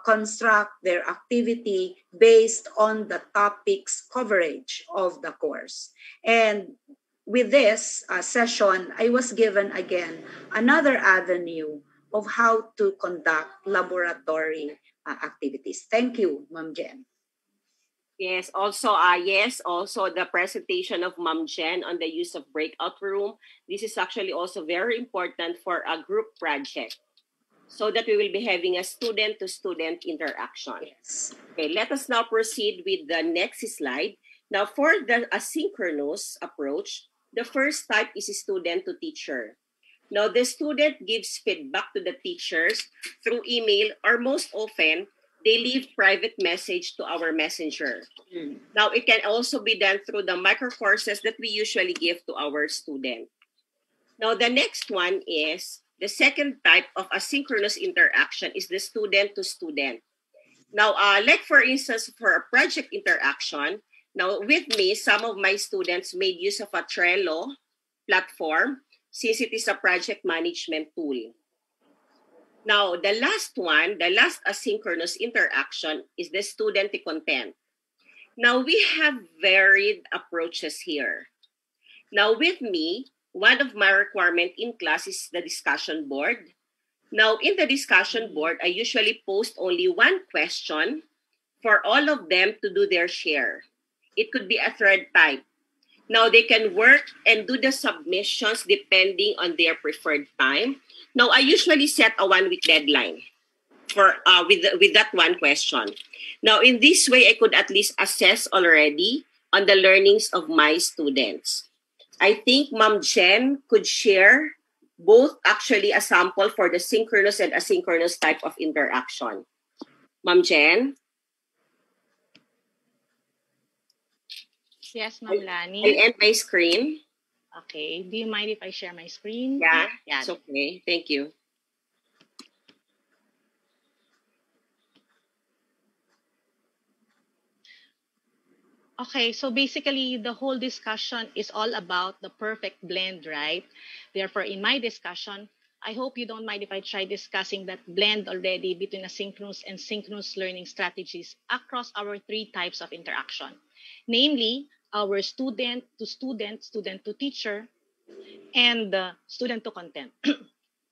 construct their activity based on the topics coverage of the course. And with this session, I was given again another avenue of how to conduct laboratory activities. Thank you, Ma'am Jen. Yes, also the presentation of Ma'am Jen on the use of breakout room. This is actually also very important for a group project so that we will be having a student-to-student interaction. Yes. Okay, let us now proceed with the next slide. Now, for the asynchronous approach, The first type is student to teacher. Now, the student gives feedback to the teachers through email, or most often, they leave private message to our messenger. Now, it can also be done through the micro courses that we usually give to our student. Now, the next one is the second type of asynchronous interaction is the student to student. Now, like for instance, for a project interaction, now with me, some of my students made use of a Trello platform since it is a project management tool. Now, the last one, the last asynchronous interaction is the student to content. Now, we have varied approaches here. Now, with me, one of my requirement in class is the discussion board. Now, in the discussion board, I usually post only one question for all of them to do their share. It could be a thread type. Now, they can work and do the submissions depending on their preferred time. Now, I usually set a 1 week deadline for with that one question. Now, in this way, I could at least assess already on the learnings of my students. I think Ma'am Jen could share both actually a sample for the synchronous and asynchronous type of interaction. Ma'am Jen? Yes, Ma'am Lani. I'll end my screen. Okay. Do you mind if I share my screen? Yeah, Yeah. it's okay. Thank you. Okay, so basically the whole discussion is all about the perfect blend, right? Therefore, in my discussion, I hope you don't mind if I try discussing that blend already between asynchronous and synchronous learning strategies across our three types of interaction, namely our student to teacher, and student to content.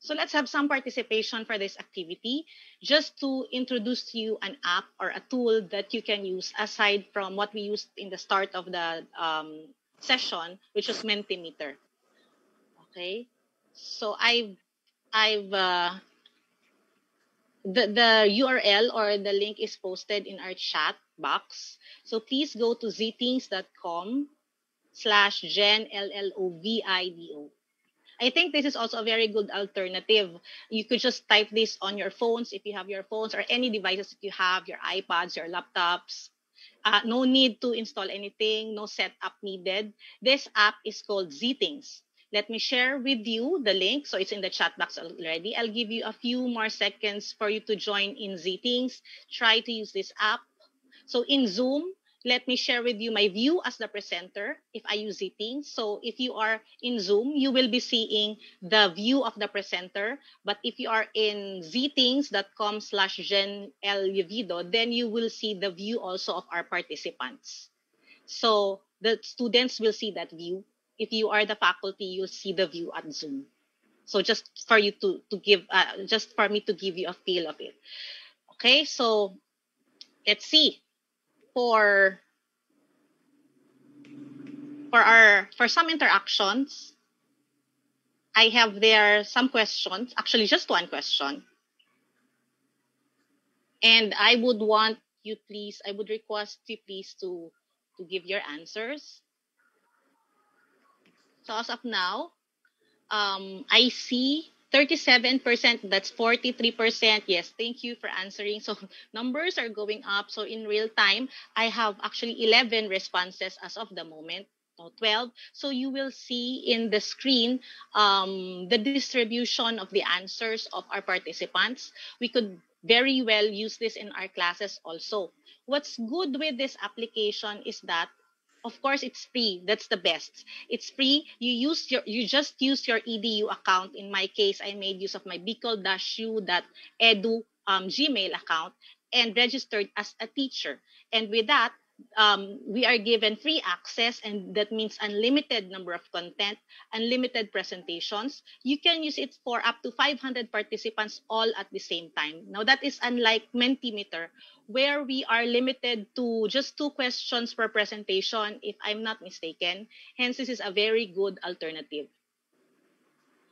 So let's have some participation for this activity, just to introduce you an app or a tool that you can use aside from what we used in the start of the session, which was Mentimeter. Okay, so the URL or the link is posted in our chat box. So please go to zthings.com/GenLLOVIDO. I think this is also a very good alternative. You could just type this on your phones if you have your phones or any devices that you have, your iPads, your laptops. No need to install anything, no setup needed. This app is called Zthings. Let me share with you the link. So it's in the chat box already. I'll give you a few more seconds for you to join in Zthings. Try to use this app. So in Zoom, let me share with you my view as the presenter if I use Zthings. So if you are in Zoom, you will be seeing the view of the presenter. But if you are in zthings.com/GenLUvido, then you will see the view also of our participants. So the students will see that view. If you are the faculty, you'll see the view at Zoom. So just for you to give, just for me to give you a feel of it. Okay, so let's see. For some interactions, I have there some questions, actually just one question. And I would request you please to give your answers. So as of now, I see 37%, that's 43%. Yes, thank you for answering. So numbers are going up. So in real time, I have actually 11 responses as of the moment, 12. So you will see in the screen the distribution of the answers of our participants. We could very well use this in our classes also. What's good with this application is that of course, it's free. That's the best. It's free. You just use your EDU account. In my case, I made use of my bicol-u.edu Gmail account and registered as a teacher. And with that, we are given free access, and that means unlimited number of content, unlimited presentations. You can use it for up to 500 participants all at the same time. Now, that is unlike Mentimeter, where we are limited to just 2 questions per presentation, if I'm not mistaken. Hence, this is a very good alternative.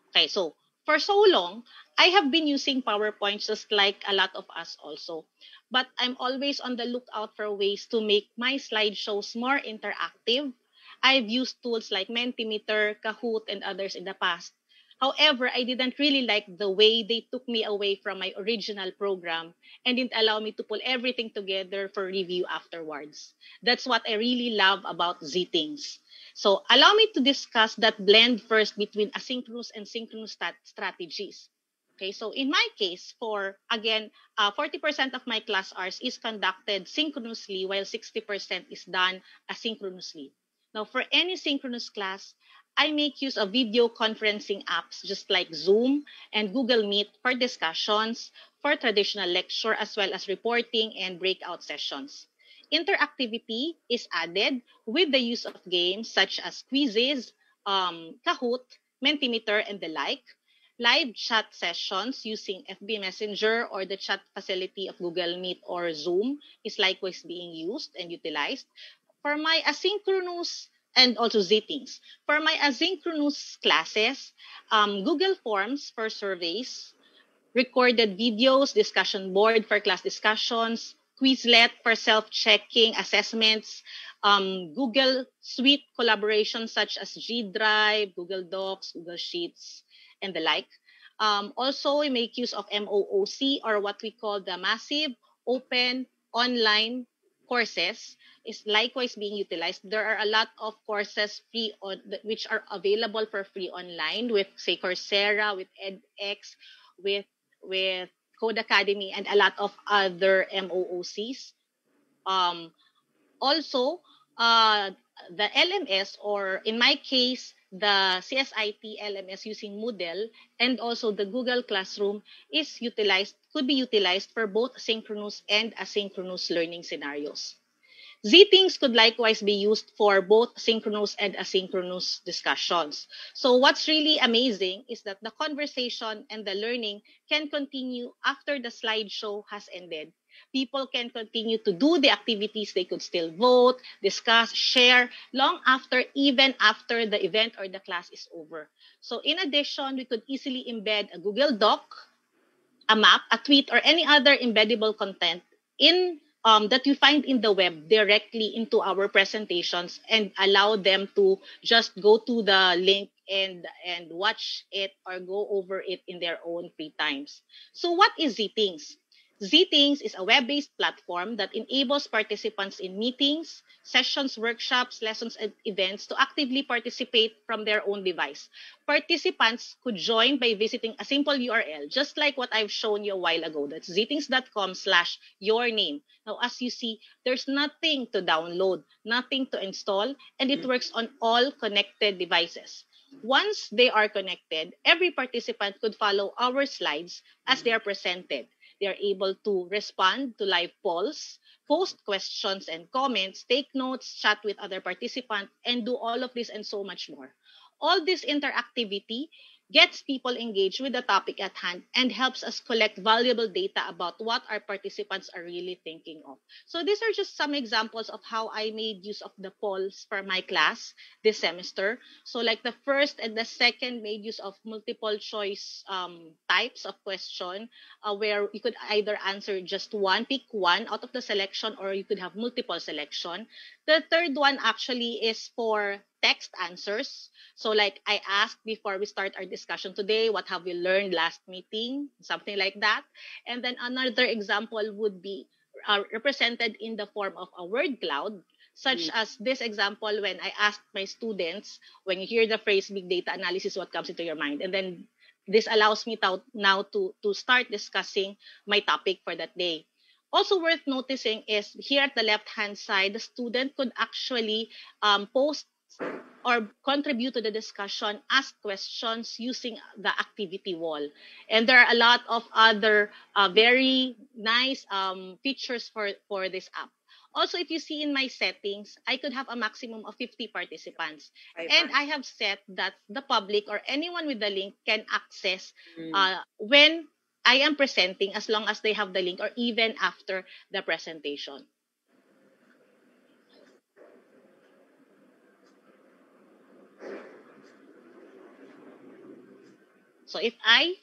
Okay, so for so long, I have been using PowerPoint just like a lot of us also. But I'm always on the lookout for ways to make my slideshows more interactive. I've used tools like Mentimeter, Kahoot, and others in the past. However, I didn't really like the way they took me away from my original program and didn't allow me to pull everything together for review afterwards. That's what I really love about Zthings. So allow me to discuss that blend first between asynchronous and synchronous strategies. Okay, so in my case, for again, 40% of my class hours is conducted synchronously while 60% is done asynchronously. Now, for any synchronous class, I make use of video conferencing apps just like Zoom and Google Meet for discussions, for traditional lecture, as well as reporting and breakout sessions. Interactivity is added with the use of games such as quizzes, Kahoot, Mentimeter, and the like. Live chat sessions using FB Messenger or the chat facility of Google Meet or Zoom is likewise being used and utilized. For my asynchronous and also Zthings. For my asynchronous classes, Google Forms for surveys, recorded videos, discussion board for class discussions, Quizlet for self-checking assessments, Google Suite collaborations such as G Drive, Google Docs, Google Sheets, and the like. Also, we make use of MOOC, or what we call the Massive Open Online Courses, is likewise being utilized. There are a lot of courses free on which are available for free online with, say, Coursera, with edX, with Code Academy, and a lot of other MOOCs. Also, the LMS, or in my case, the CSIT LMS using Moodle and also the Google Classroom could be utilized for both synchronous and asynchronous learning scenarios. Zthings could likewise be used for both synchronous and asynchronous discussions. So what's really amazing is that the conversation and the learning can continue after the slideshow has ended. People can continue to do the activities. They could still vote, discuss, share, even after the event or the class is over. So in addition, we could easily embed a Google Doc, a map, a tweet, or any other embeddable content in that you find in the web directly into our presentations and allow them to just go to the link and watch it or go over it in their own free times. So what is Zthings? Zthings is a web-based platform that enables participants in meetings, sessions, workshops, lessons, and events to actively participate from their own device. Participants could join by visiting a simple URL, just like what I've shown you a while ago. That's zthings.com/yourname. Now, as you see, there's nothing to download, nothing to install, and it works on all connected devices. Once they are connected, every participant could follow our slides as they are presented. They are able to respond to live polls, post questions and comments, take notes, chat with other participants, and do all of this and so much more. All this interactivity gets people engaged with the topic at hand and helps us collect valuable data about what our participants are really thinking of. So these are just some examples of how I made use of the polls for my class this semester. So like the first and the second made use of multiple choice types of question where you could either answer just one, pick one out of the selection, or you could have multiple selection. The third one actually is for text answers. So like I asked before we start our discussion today, what have we learned last meeting? Something like that. And then another example would be represented in the form of a word cloud, such as this example when I asked my students, when you hear the phrase big data analysis, what comes into your mind? And then this allows me now to start discussing my topic for that day. Also worth noticing is here at the left-hand side, the student could actually post or contribute to the discussion, ask questions using the activity wall. And there are a lot of other very nice features for this app. Also, if you see in my settings, I could have a maximum of 50 participants. And I have set that the public or anyone with the link can access when I am presenting, as long as they have the link or even after the presentation. So if I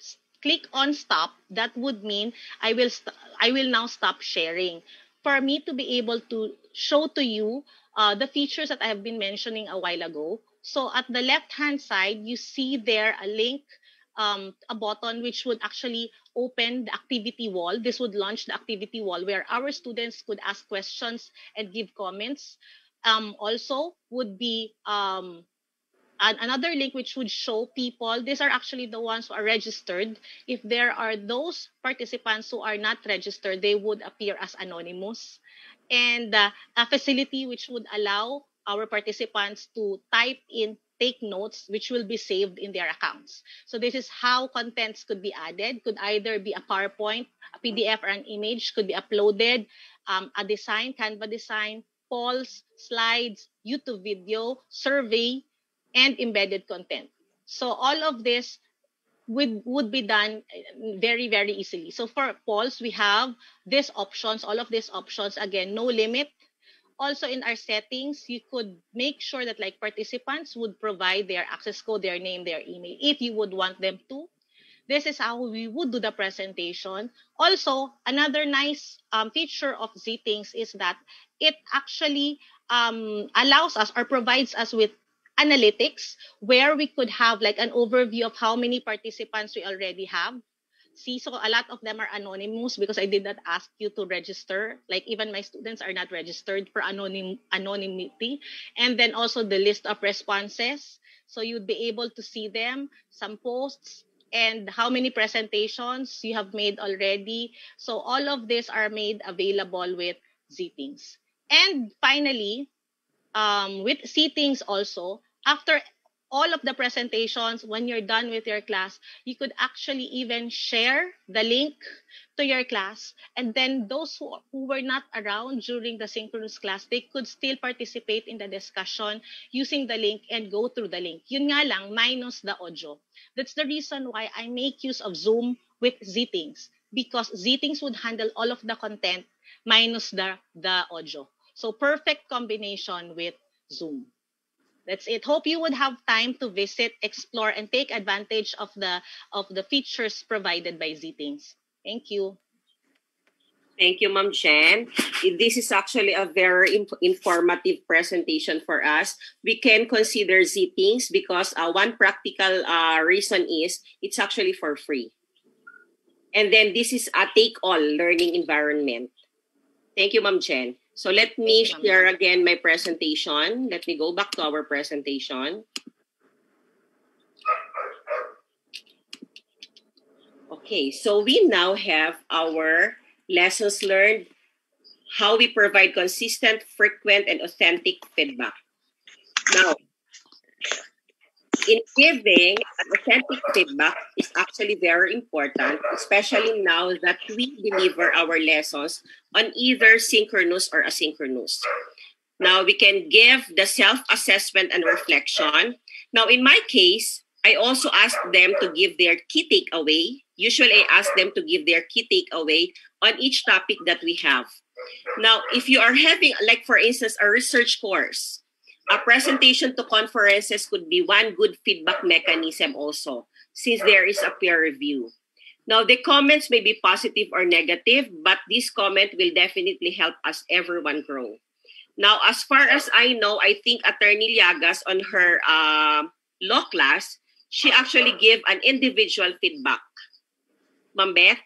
click on stop, that would mean I will now stop sharing. For me to be able to show to you the features that I have been mentioning a while ago. So at the left-hand side, you see there a link, a button which would actually open the activity wall. This would launch the activity wall where our students could ask questions and give comments. Also would be another link which would show people, these are actually the ones who are registered. If there are those participants who are not registered, they would appear as anonymous. And a facility which would allow our participants to type in, take notes, which will be saved in their accounts. So this is how contents could be added. Could either be a PowerPoint, a PDF, or an image, could be uploaded, a design, Canva design, polls, slides, YouTube video, survey, and embedded content. So all of this would be done very, very easily. So for polls, we have these options, all of these options, again, no limit. Also in our settings, you could make sure that like participants would provide their access code, their name, their email, if you would want them to. This is how we would do the presentation. Also, another nice feature of Zthings is that it actually allows us or provides us with analytics where we could have like an overview of how many participants we already have. See, so a lot of them are anonymous because I did not ask you to register. Like even my students are not registered for anonymity. And then also the list of responses. So you'd be able to see them, some posts, and how many presentations you have made already. So all of these are made available with Zthings. And finally, with Zthings also, after all of the presentations, when you're done with your class, you could actually even share the link to your class. And then those who were not around during the synchronous class, they could still participate in the discussion using the link and go through the link. Yun nga lang, minus the audio. That's the reason why I make use of Zoom with Zthings, because Zthings would handle all of the content minus the audio. So perfect combination with Zoom. That's it. Hope you would have time to visit, explore, and take advantage of the features provided by Zthings. Thank you. Thank you, Ma'am Chen. This is actually a very informative presentation for us. We can consider Zthings because one practical reason is it's actually for free. And then this is a take-all learning environment. Thank you, Ma'am Chen. So let me share again my presentation. Let me go back to our presentation. Okay, so we now have our lessons learned, how we provide consistent, frequent, and authentic feedback. Now, in giving authentic feedback is actually very important, especially now that we deliver our lessons on either synchronous or asynchronous. Now, we can give the self-assessment and reflection. Now, in my case, I also ask them to give their key takeaway. Usually, I ask them to give their key takeaway on each topic that we have. Now, if you are having, like for instance, a research course, a presentation to conferences could be one good feedback mechanism also, since there is a peer review. Now, the comments may be positive or negative, but this comment will definitely help us everyone grow. Now, as far as I know, I think Attorney Llagas on her law class, she actually gave an individual feedback. Ma'am Beth?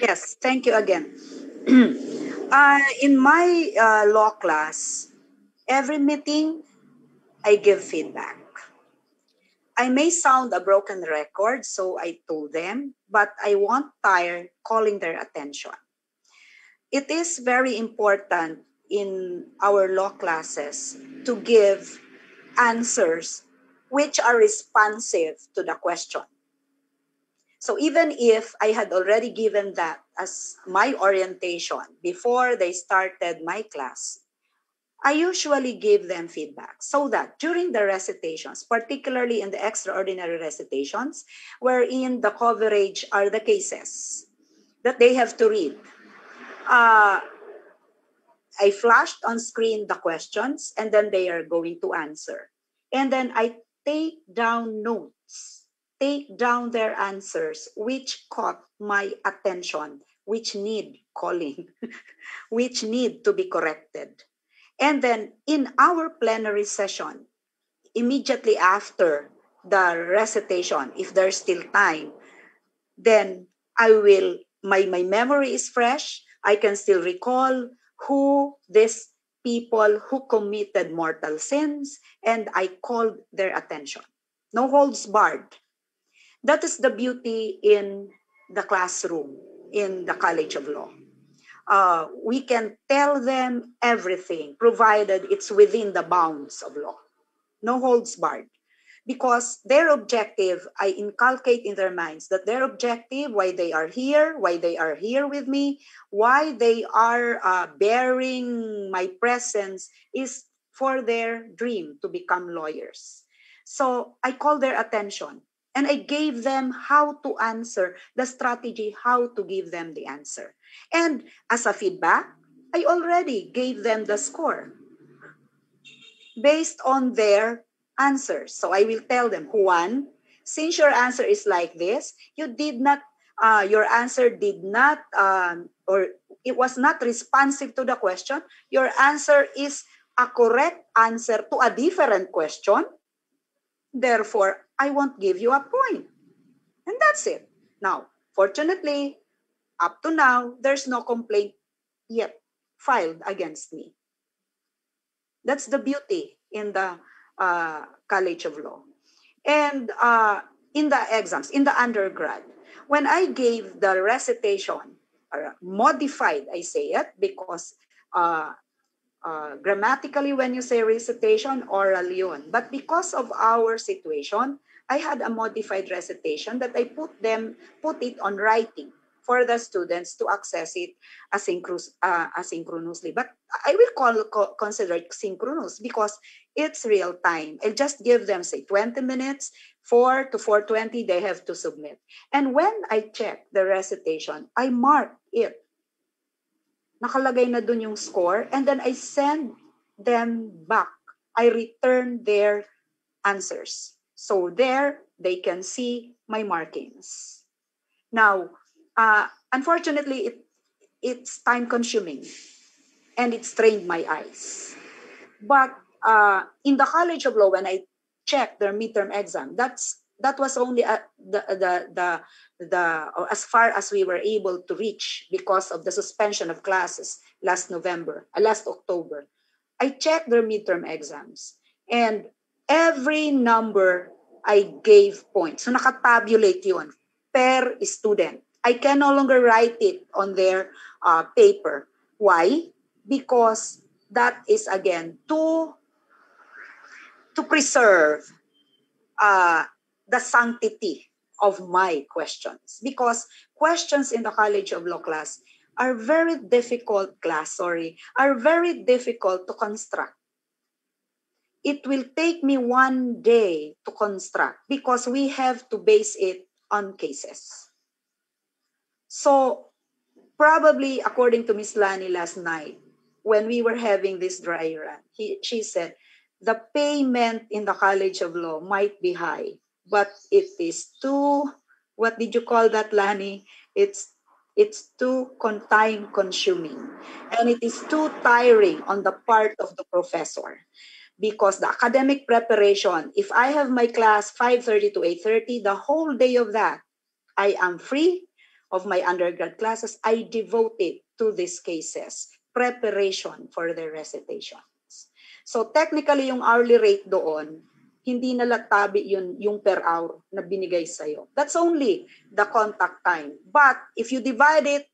Yes, thank you again. In my law class, every meeting, I give feedback. I may sound a broken record, so I told them, but I won't tire calling their attention. It is very important in our law classes to give answers which are responsive to the question. So even if I had already given that as my orientation before they started my class, I usually give them feedback so that during the recitations, particularly in the extraordinary recitations, wherein the coverage are the cases that they have to read, I flashed on screen the questions and then they are going to answer. And then I take down notes, take down their answers, which caught my attention, which need calling, which need to be corrected. And then in our plenary session, immediately after the recitation, if there's still time, then my memory is fresh. I can still recall who these people who committed mortal sins, and I called their attention. No holds barred. That is the beauty in the classroom, in the College of Law. We can tell them everything, provided it's within the bounds of law. No holds barred. Because their objective, I inculcate in their minds that their objective, why they are here with me, why they are bearing my presence, is for their dream to become lawyers. So I call their attention and I gave them how to answer, the strategy, how to give them the answer. And as a feedback, I already gave them the score based on their answers. So I will tell them, Juan, since your answer is like this, your answer did not, or it was not responsive to the question. Your answer is a correct answer to a different question. Therefore, I won't give you a point. And that's it. Now, fortunately, up to now, there's no complaint yet filed against me. That's the beauty in the College of Law. And in the exams, in the undergrad, when I gave the recitation, modified, I say it, because grammatically when you say recitation, oral yun. But because of our situation, I had a modified recitation that I put it on writing for the students to access it asynchronously. But I will consider it synchronous because it's real time. I'll just give them, say, 20 minutes, 4 to 4:20, they have to submit. And when I check the recitation, I mark it. Nakalagay na dun yung score, and then I send them back. I return their answers. So there, they can see my markings. Now, unfortunately, it's time-consuming, and it strained my eyes. But in the College of Law, when I checked their midterm exam, that was only as far as we were able to reach because of the suspension of classes last October. I checked their midterm exams, and every number I gave points. So nakatabulate yun per student. I can no longer write it on their paper. Why? Because that is, again, to preserve the sanctity of my questions. Because questions in the College of Law class are very difficult to construct. It will take me one day to construct because we have to base it on cases. So probably, according to Ms. Lani last night, when we were having this dry run, she said, the payment in the College of Law might be high, but it is too, what did you call that, Lani? It's too time-consuming, and it is too tiring on the part of the professor. Because the academic preparation, if I have my class 5:30 to 8:30, the whole day of that, I am free of my undergrad classes. I devote it to these cases, preparation for their recitations. So technically, yung hourly rate doon, hindi nalatabi yung per hour na binigay sa'yo. That's only the contact time. But if you divided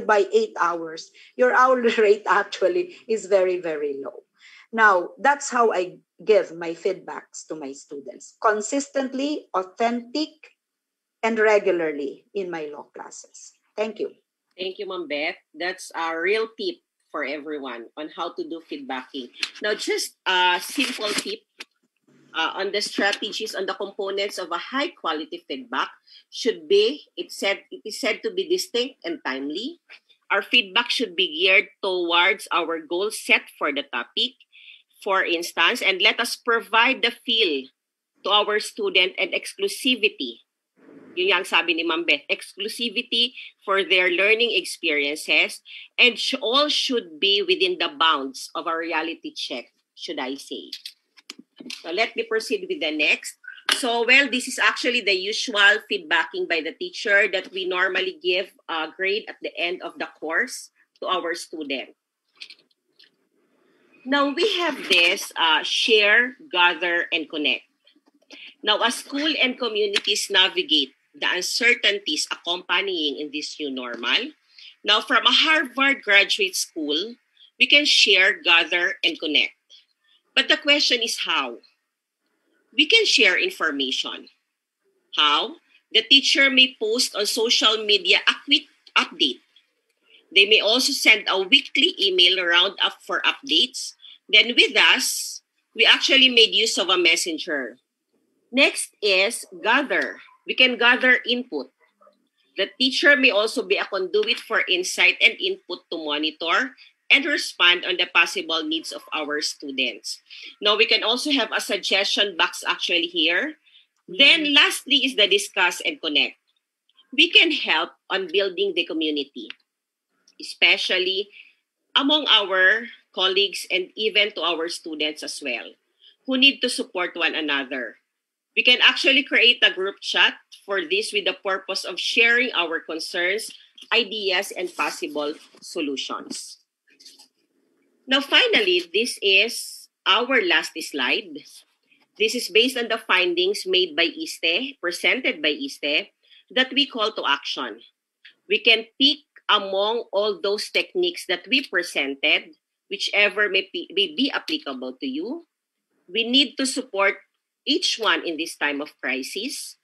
by 8 hours, your hourly rate actually is very, very low. Now, that's how I give my feedbacks to my students. Consistently, authentic, and regularly in my law classes. Thank you. Thank you, Ma'am Beth. That's a real tip for everyone on how to do feedbacking. Now, just a simple tip on the strategies, on the components of a high-quality feedback it is said to be distinct and timely. Our feedback should be geared towards our goals set for the topic, for instance, and let us provide the feel to our student and exclusivity Yun yung sabi ni Ma'am Beth, exclusivity for their learning experiences, and all should be within the bounds of a reality check, should I say. So let me proceed with the next. So, well, this is actually the usual feedbacking by the teacher that we normally give a grade at the end of the course to our student. Now, we have this share, gather, and connect. Now, as school and communities navigate the uncertainties accompanying in this new normal, now from a Harvard graduate school, we can share, gather, and connect. But the question is how? We can share information. How? The teacher may post on social media a quick update. They may also send a weekly email roundup for updates. Then with us, we actually made use of a messenger. Next is gather. We can gather input. The teacher may also be a conduit for insight and input to monitor and respond on the possible needs of our students. Now, we can also have a suggestion box actually here. Then lastly is the discuss and connect. We can help on building the community, especially among our colleagues and even to our students as well, who need to support one another. We can actually create a group chat for this with the purpose of sharing our concerns, ideas, and possible solutions. Now, finally, this is our last slide. This is based on the findings made by ISTE, presented by ISTE, that we call to action. We can pick among all those techniques that we presented, whichever may be applicable to you. We need to support each one in this time of crisis,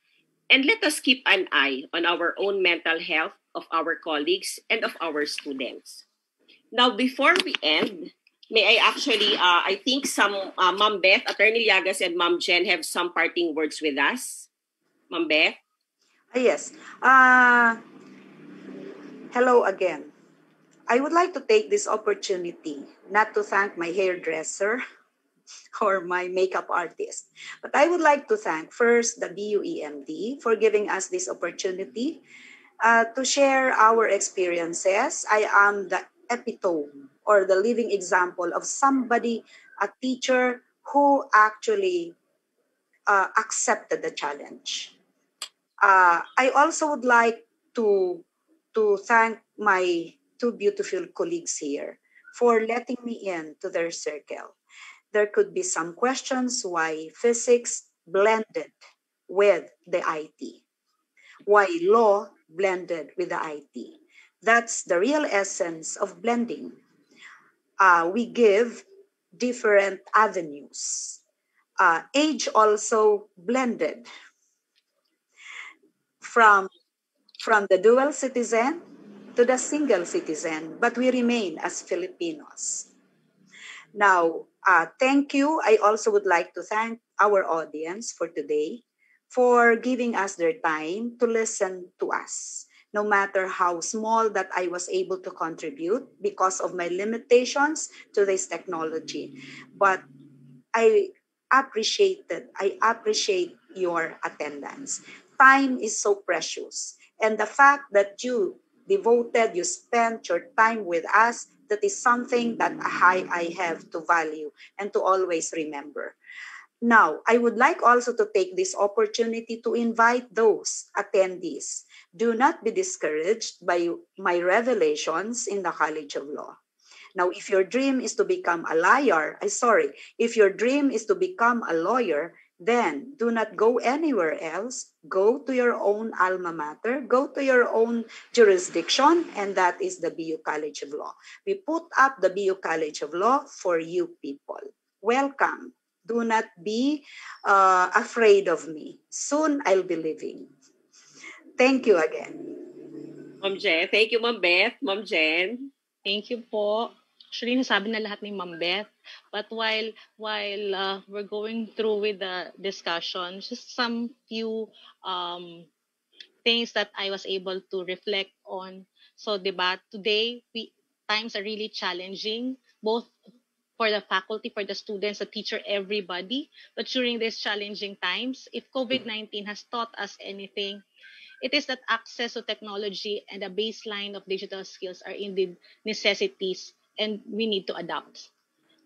and let us keep an eye on our own mental health of our colleagues and of our students. Now, before we end, may I actually, I think some, Ma'am Beth, Attorney Llagas, and Ma'am Jen have some parting words with us. Ma'am Beth? Yes. Hello again. I would like to take this opportunity not to thank my hairdresser or my makeup artist, but I would like to thank first the BUEMD for giving us this opportunity to share our experiences. I am the epitome or the living example of somebody, a teacher who actually accepted the challenge. I also would like to thank my two beautiful colleagues here for letting me into their circle. There could be some questions why physics blended with the IT, why law blended with the IT. That's the real essence of blending. We give different avenues. Age also blended from the dual citizen to the single citizen, but we remain as Filipinos. Now, thank you. I also would like to thank our audience for today for giving us their time to listen to us, no matter how small that I was able to contribute because of my limitations to this technology. But I appreciate your attendance. Time is so precious. And the fact that you spent your time with us, that is something that I have to value and to always remember. Now, I would like also to take this opportunity to invite those attendees. Do not be discouraged by my revelations in the College of Law. Now, if your dream is to become a if your dream is to become a lawyer, then do not go anywhere else. Go to your own alma mater, go to your own jurisdiction, and that is the BU College of Law. We put up the BU College of Law for you people. Welcome. Do not be afraid of me. Soon I'll be leaving. Thank you again. Ma'am Jen. Thank you, Ma'am Beth. Ma'am Jen. Thank you po. Actually, nasabi na lahat ni Ma'am Beth. But while we're going through with the discussion, just some few things that I was able to reflect on. So, diba, today, times are really challenging, both for the faculty, for the students, the teacher, everybody. But during these challenging times, if COVID-19 has taught us anything, It is that access to technology and a baseline of digital skills are indeed necessities, and we need to adapt.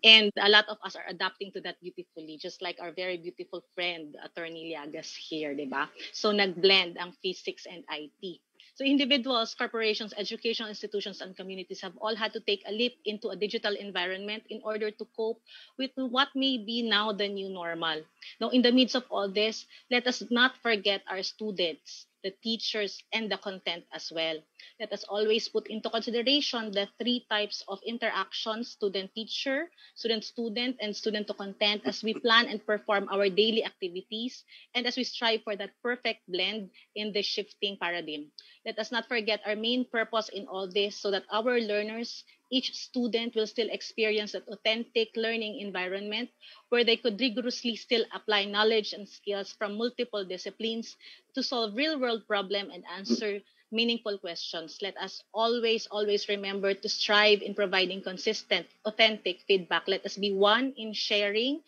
And a lot of us are adapting to that beautifully, just like our very beautiful friend, Attorney Llagas here, di ba? So nag-blend ang physics and IT. So individuals, corporations, educational institutions, and communities have all had to take a leap into a digital environment in order to cope with what may be now the new normal. Now, in the midst of all this, let us not forget our students, the teachers, and the content as well. Let us always put into consideration the 3 types of interactions, student-teacher, student-student, and student-to-content as we plan and perform our daily activities and as we strive for that perfect blend in the shifting paradigm. Let us not forget our main purpose in all this so that our learners, each student will still experience that authentic learning environment where they could rigorously still apply knowledge and skills from multiple disciplines to solve real-world problems and answer meaningful questions. Let us always remember to strive in providing consistent, authentic feedback. Let us be one in sharing,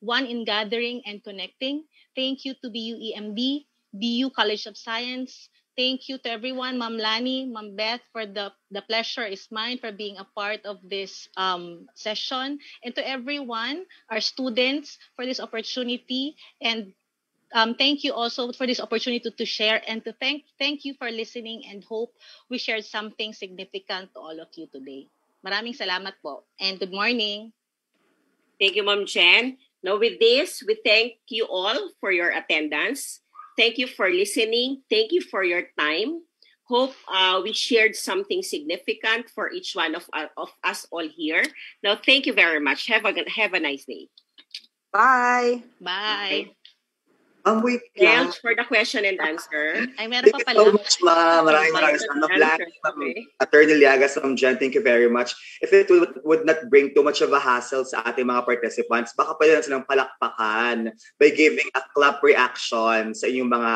one in gathering and connecting. Thank you to BUEMB, BU College of Science. Thank you to everyone, Ma'am Lani, Ma'am Beth, for the pleasure is mine for being a part of this session. And to everyone, our students, for this opportunity. And thank you also for this opportunity to share and to thank you for listening and hope we shared something significant to all of you today. Maraming salamat po and good morning. Thank you, Ma'am Jen. Now with this, we thank you all for your attendance. Thank you for listening. Thank you for your time. Hope we shared something significant for each one of us all here. Now, thank you very much. Have a nice day. Bye. Bye. Wait Well, for the question and answer. Ay, meron pa pala. Thank you so much, ma'am. Maraming salamat. Attorney Llagas, Ma'am Jen, thank you very much. If it would not bring too much of a hassle sa ating mga participants, baka pwede na silang palakpakan by giving a clap reaction sa inyong mga,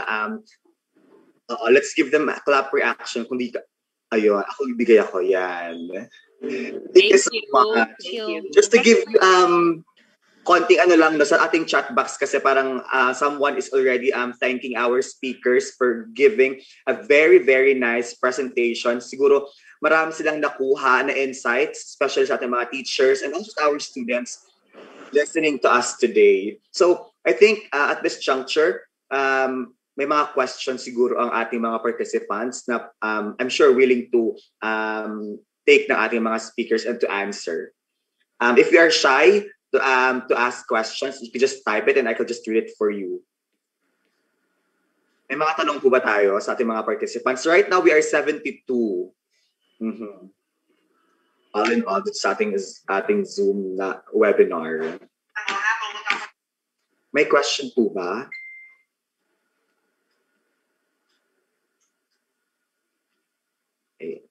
let's give them a clap reaction. Kung di ka, ayun, ako ibigay ako, yan. Thank you so much. Thank you. Just to give you, konting ano lang no, sa ating chat box kasi parang someone is already thanking our speakers for giving a very, very nice presentation. Siguro marami silang nakuha na insights, especially sa ating mga teachers and also our students listening to us today. So I think at this juncture, may mga questions siguro ang ating mga participants na I'm sure willing to take ng ating mga speakers and to answer. If you are shy, to ask questions, you can just type it and I could just read it for you. May mga tanong po ba tayo sa ating mga participants? Right now, we are 72. Mm-hmm. All in all, it's ating Zoom na webinar. May question po ba? Okay.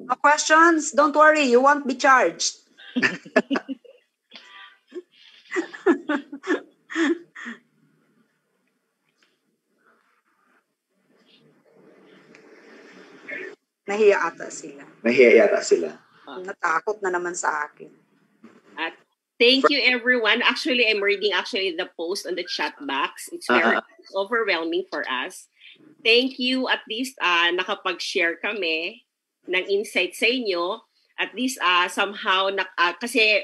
No questions? Don't worry, you won't be charged. Nahiya yata sila. Natakot na naman sa akin. At thank you, everyone. Actually, I'm reading the post on the chat box. It's very overwhelming for us. Thank you. At least nakapag-share kami ng insight sa inyo. At least somehow kasi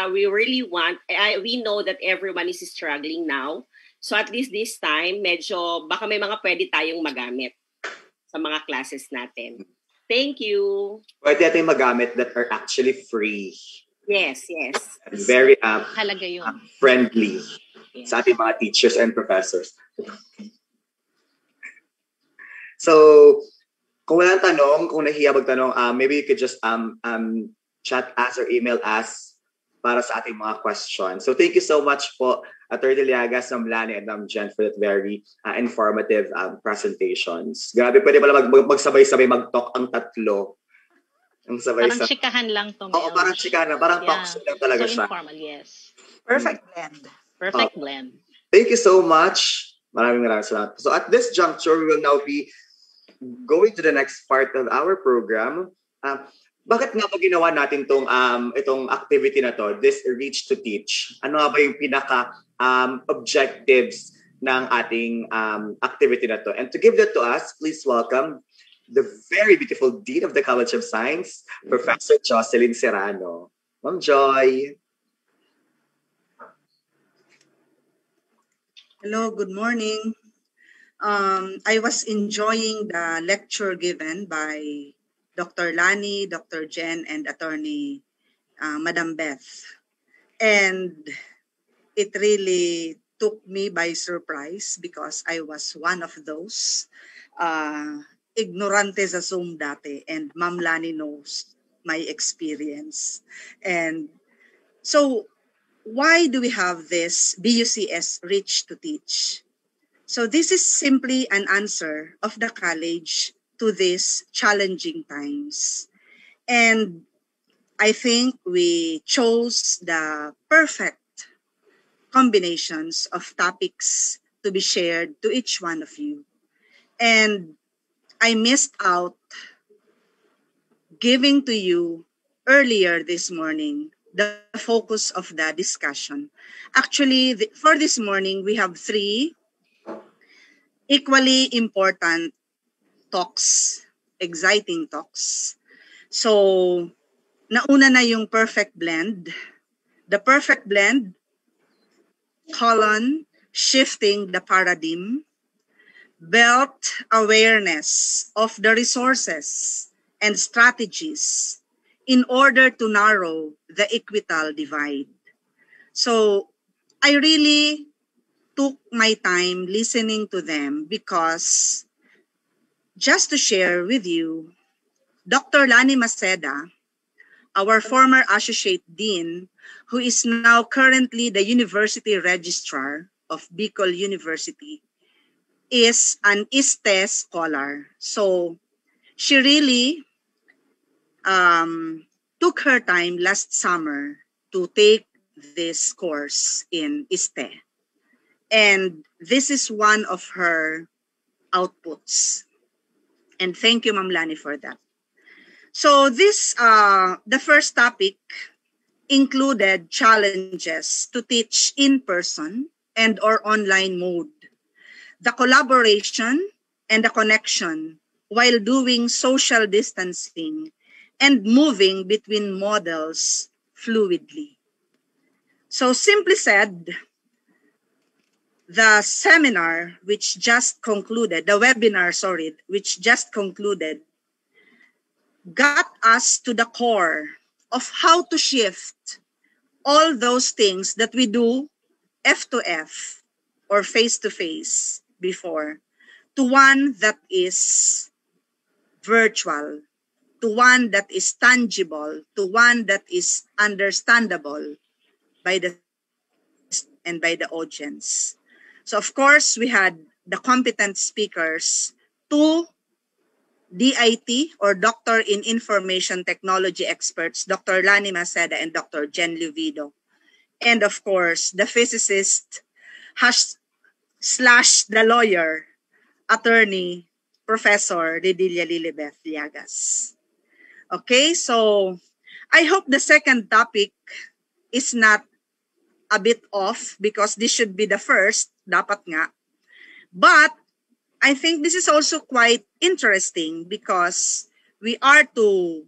we really want, we know that everyone is struggling now. So at least this time medyo baka may mga pwede tayong magamit sa mga classes natin. Thank you. Pwede tayong magamit that are actually free. Yes. Very halaga yun. Friendly sa ating mga teachers and professors. So kung walang tanong, kung nahiya magtanong, maybe you could just chat us or email us para sa ating mga questions. So thank you so much po, Attorney Llagas, Ma'am Lani, and Ma'am Jen for that very informative presentations. Grabe, pwede pala magsabay-sabay mag-talk ang tatlo. Parang chikahan lang to. Oo, parang chikahan lang. Parang talk show lang talaga siya. Informal, yes. Perfect blend. Perfect blend. Thank you so much. Maraming salamat. So at this juncture, we will now be going to the next part of our program. Bakit nga ba ginawa natin itong activity na to, this Reach to Teach? Ano nga ba yung pinaka objectives ng ating activity na to. And to give that to us, please welcome the very beautiful Dean of the College of Science, Professor Jocelyn Serrano. Ma'am Joy. Hello, good morning. I was enjoying the lecture given by Dr. Lani, Dr. Jen, and Attorney Madam Beth. And it really took me by surprise because I was one of those ignorante sa Zoom dati, and Ma'am Lani knows my experience. And so why do we have this BUCS Reach to Teach? So this is simply an answer of the college to these challenging times. And I think we chose the perfect combinations of topics to be shared to each one of you. And I missed out giving to you earlier this morning the focus of the discussion. Actually, for this morning, we have 3 equally important talks, exciting talks. So, nauna na yung perfect blend. The perfect blend, shifting the paradigm, built awareness of the resources and strategies in order to narrow the equitable divide. So I really took my time listening to them because, just to share with you, Dr. Lani Maceda, our former Associate Dean, who is now currently the University Registrar of Bicol University, is an ISTE scholar. So she really took her time last summer to take this course in ISTE. And this is one of her outputs. And thank you, Ma'am Lani, for that. So this, the first topic included challenges to teach in person and or online mode, the collaboration and the connection while doing social distancing and moving between models fluidly. So simply said, the seminar which just concluded, the webinar, sorry, which just concluded, got us to the core of how to shift all those things that we do F2F or face-to-face before to one that is virtual, to one that is tangible, to one that is understandable by the and by the audience. So of course, we had the competent speakers, 2 DIT or Doctor in Information Technology experts, Dr. Lani Maceda and Dr. Jen Luvido. And of course, the physicist / the lawyer, attorney, Professor Didilia Lilibeth Llagas. Okay, so I hope the second topic is not a bit off because this should be the first, dapat nga. But I think this is also quite interesting because we are to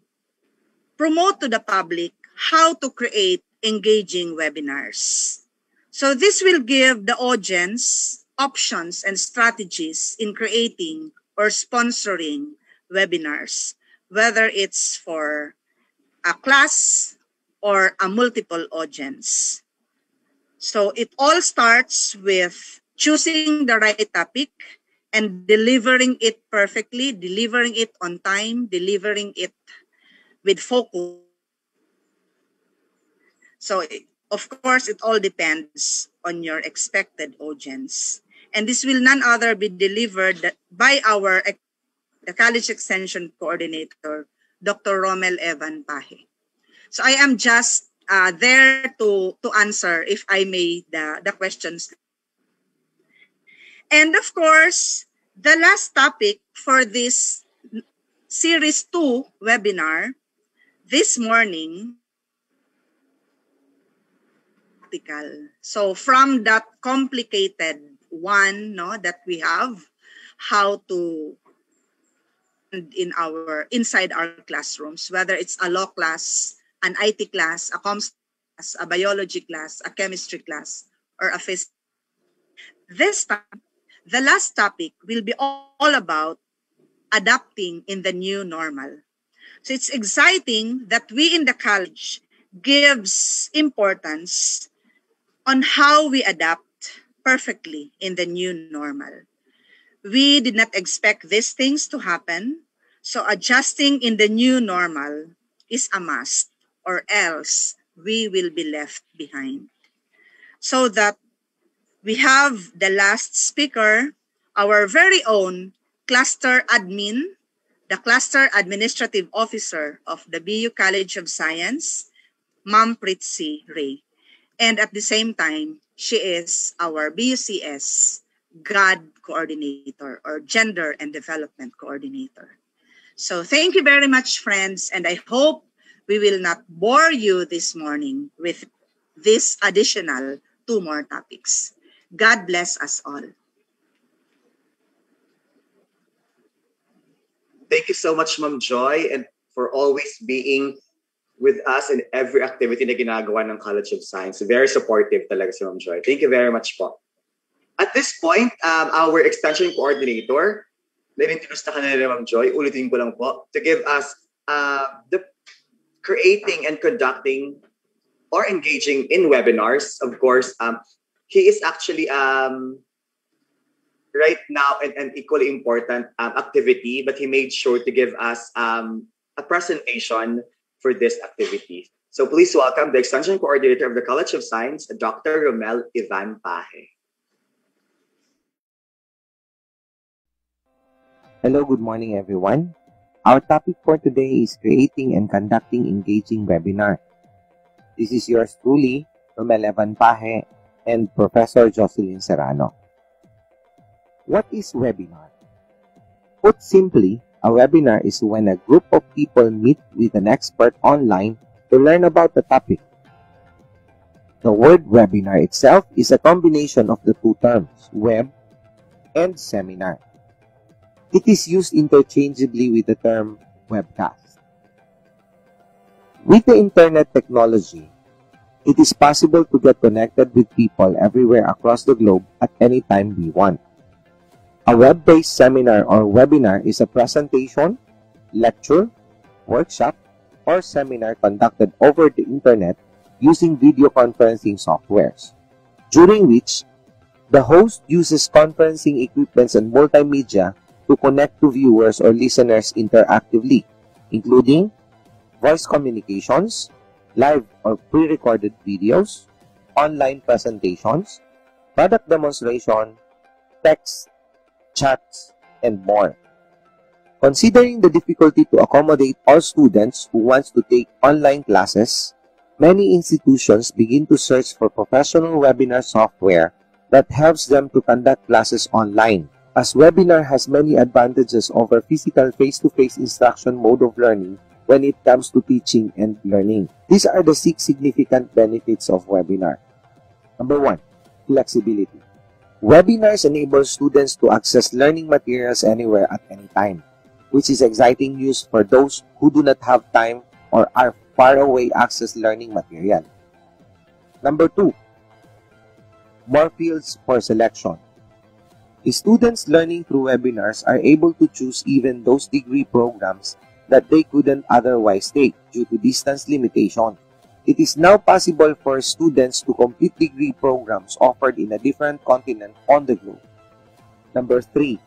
promote to the public how to create engaging webinars. So this will give the audience options and strategies in creating or sponsoring webinars, whether it's for a class or a multiple audience. So it all starts with choosing the right topic and delivering it perfectly, delivering it on time, delivering it with focus. So, of course, it all depends on your expected audience. And this will none other be delivered by the College Extension Coordinator, Dr. Romel Evan Pahe. So I am just there to answer, if I may, the questions. And of course, the last topic for this Series 2 webinar this morning, so from that complicated one, no, that we have, how to inside our classrooms, whether it's a law class, an IT class, a comms class, a biology class, a chemistry class, or a physics. This time, the last topic will be all about adapting in the new normal. So it's exciting that we in the college gives importance on how we adapt perfectly in the new normal. We did not expect these things to happen, so adjusting in the new normal is a must, or else we will be left behind. So that we have the last speaker, our very own cluster admin, the cluster administrative officer of the BU College of Science, Ma'am Pritzi Ray. And at the same time, she is our BUCS GAD coordinator, or Gender and Development Coordinator. So thank you very much, friends, and I hope we will not bore you this morning with this additional 2 more topics. God bless us all. Thank you so much, Ma'am Joy, and for always being with us in every activity na ginagawa ng College of Science. Very supportive talaga si Ma'am Joy. Thank you very much po. At this point, our extension coordinator, na-introduce na kanila ni Ma'am Joy, ulitin ko lang po, to give us the creating and conducting or engaging in webinars. Of course, he is actually right now an equally important activity, but he made sure to give us a presentation for this activity. So please welcome the Extension Coordinator of the College of Science, Dr. Romel Ivan Paje. Hello, good morning everyone. Our topic for today is creating and conducting engaging webinar. This is yours truly, Romel Ivan Paje and Professor Jocelyn Serrano. What is webinar? Put simply, a webinar is when a group of people meet with an expert online to learn about the topic. The word webinar itself is a combination of the 2 terms, web and seminar. It is used interchangeably with the term webcast. With the internet technology, it is possible to get connected with people everywhere across the globe at any time we want. A web-based seminar or webinar is a presentation, lecture, workshop, or seminar conducted over the internet using video conferencing softwares, during which the host uses conferencing equipments and multimedia to connect to viewers or listeners interactively, including voice communications, live or pre-recorded videos, online presentations, product demonstration, text, chats, and more. Considering the difficulty to accommodate all students who wants to take online classes, many institutions begin to search for professional webinar software that helps them to conduct classes online, as webinar has many advantages over physical face-to-face instruction mode of learning when it comes to teaching and learning. These are the 6 significant benefits of webinar. Number 1, flexibility. Webinars enable students to access learning materials anywhere at any time, which is exciting news for those who do not have time or are far away access learning material. Number 2, more fields for selection. Students learning through webinars are able to choose even those degree programs that they couldn't otherwise take due to distance limitation. It is now possible for students to complete degree programs offered in a different continent on the globe. Number 3,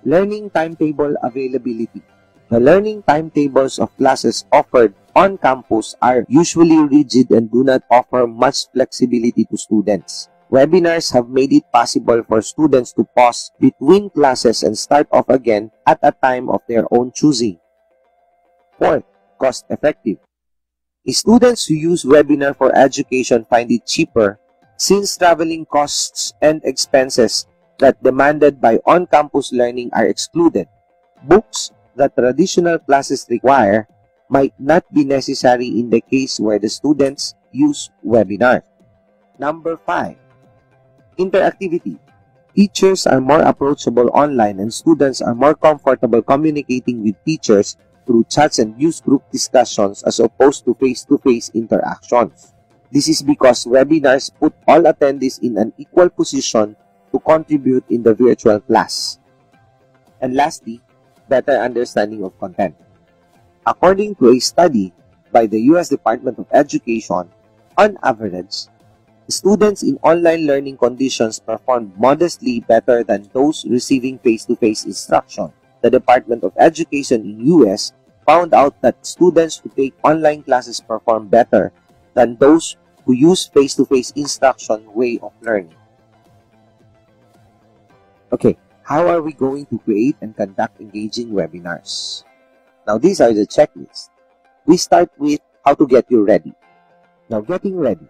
learning timetable availability. The learning timetables of classes offered on campus are usually rigid and do not offer much flexibility to students. Webinars have made it possible for students to pause between classes and start off again at a time of their own choosing. 4, cost-effective. Students who use webinar for education find it cheaper since traveling costs and expenses that demanded by on-campus learning are excluded. Books that traditional classes require might not be necessary in the case where the students use webinar. Number 5, interactivity. Teachers are more approachable online and students are more comfortable communicating with teachers through chats and news group discussions as opposed to face-to-face interactions. This is because webinars put all attendees in an equal position to contribute in the virtual class. And lastly, better understanding of content. According to a study by the U.S. Department of Education, on average, students in online learning conditions performed modestly better than those receiving face-to-face instruction. The Department of Education in U.S. found out that students who take online classes perform better than those who use face-to-face instruction way of learning. Okay, how are we going to create and conduct engaging webinars? Now, these are the checklists. We start with how to get you ready. Now, getting ready.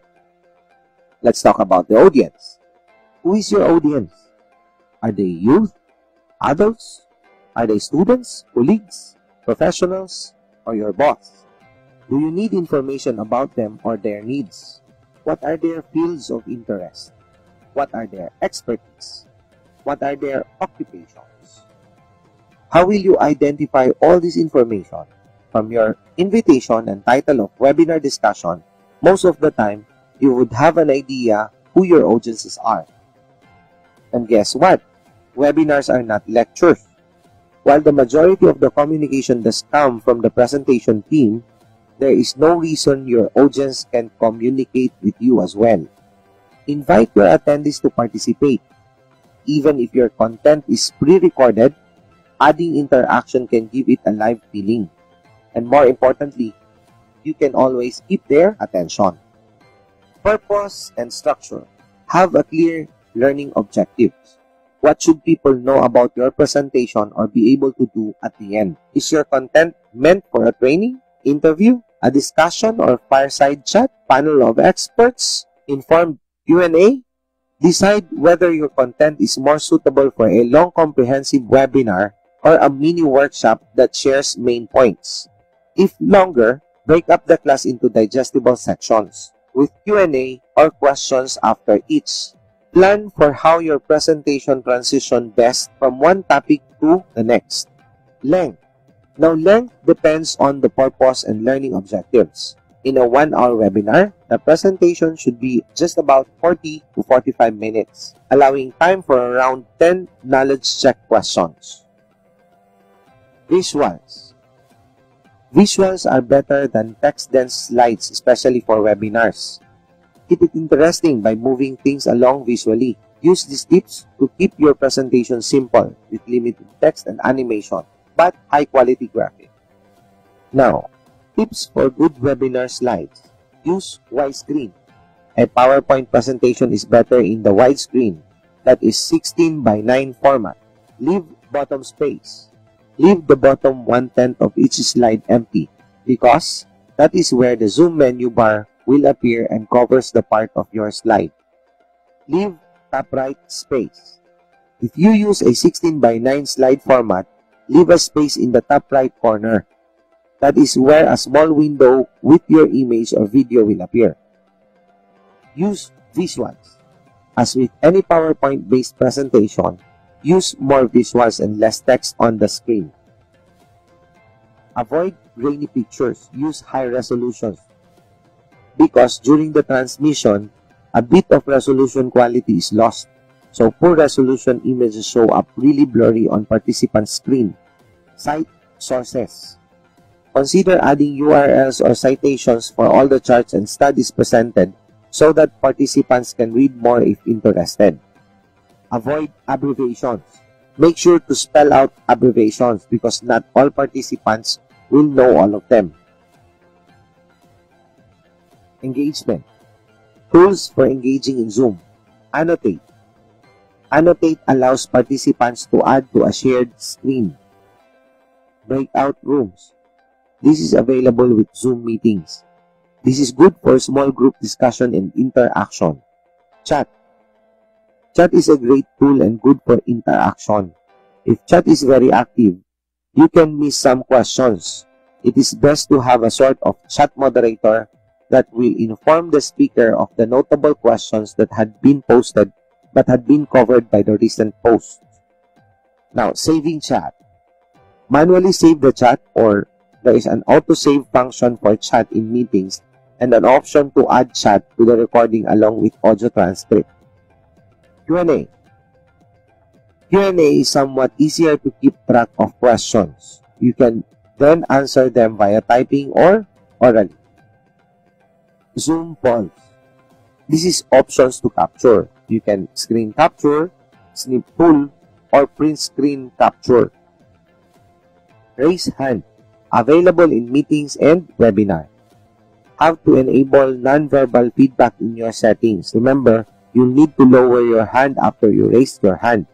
Let's talk about the audience. Who is your audience? Are they youth? Adults? Are they students, colleagues, professionals, or your boss? Do you need information about them or their needs? What are their fields of interest? What are their expertise? What are their occupations? How will you identify all this information? From your invitation and title of webinar discussion, most of the time, you would have an idea who your audiences are. And guess what? Webinars are not lectures. While the majority of the communication does come from the presentation team, there is no reason your audience can communicate with you as well. Invite your attendees to participate. Even if your content is pre-recorded, adding interaction can give it a live feeling. And more importantly, you can always keep their attention. Purpose and structure. Have a clear learning objectives. What should people know about your presentation or be able to do at the end? Is your content meant for a training, interview, a discussion or fireside chat, panel of experts, informed Q&A? Decide whether your content is more suitable for a long comprehensive webinar or a mini workshop that shares main points. If longer, break up the class into digestible sections with Q&A or questions after each. Plan for how your presentation transitions best from one topic to the next. Length. Now, length depends on the purpose and learning objectives. In a 1-hour webinar, the presentation should be just about 40 to 45 minutes, allowing time for around 10 knowledge check questions. Visuals. Visuals are better than text-dense slides, especially for webinars. Keep it interesting by moving things along visually. Use these tips to keep your presentation simple with limited text and animation, but high-quality graphic. Now, tips for good webinar slides. Use widescreen. A PowerPoint presentation is better in the widescreen, that is 16 by 9 format. Leave bottom space. Leave the bottom 1/10 of each slide empty because that is where the zoom menu bar will appear and covers the part of your slide. Leave top right space. If you use a 16 by 9 slide format, leave a space in the top right corner. That is where a small window with your image or video will appear. Use visuals. As with any PowerPoint-based presentation, use more visuals and less text on the screen. Avoid grainy pictures. Use high resolutions. Because during the transmission, a bit of resolution quality is lost. So poor resolution images show up really blurry on participants' screen. Cite sources. Consider adding URLs or citations for all the charts and studies presented so that participants can read more if interested. Avoid abbreviations. Make sure to spell out abbreviations because not all participants will know all of them. Engagement. Tools for engaging in Zoom. Annotate. Annotate allows participants to add to a shared screen. Breakout rooms. This is available with Zoom meetings. This is good for small group discussion and interaction. Chat. Chat is a great tool and good for interaction. If chat is very active, you can miss some questions. It is best to have a sort of chat moderator that will inform the speaker of the notable questions that had been posted but had been covered by the recent post. Now, saving chat. Manually save the chat, or there is an auto-save function for chat in meetings and an option to add chat to the recording along with audio transcript. Q&A. Q&A is somewhat easier to keep track of questions. You can then answer them via typing or orally. Zoom polls. This is options to capture. You can screen capture, snip pull, or print screen capture. Raise hand. Available in meetings and webinar. How to enable non-verbal feedback in your settings. Remember, you need to lower your hand after you raise your hand.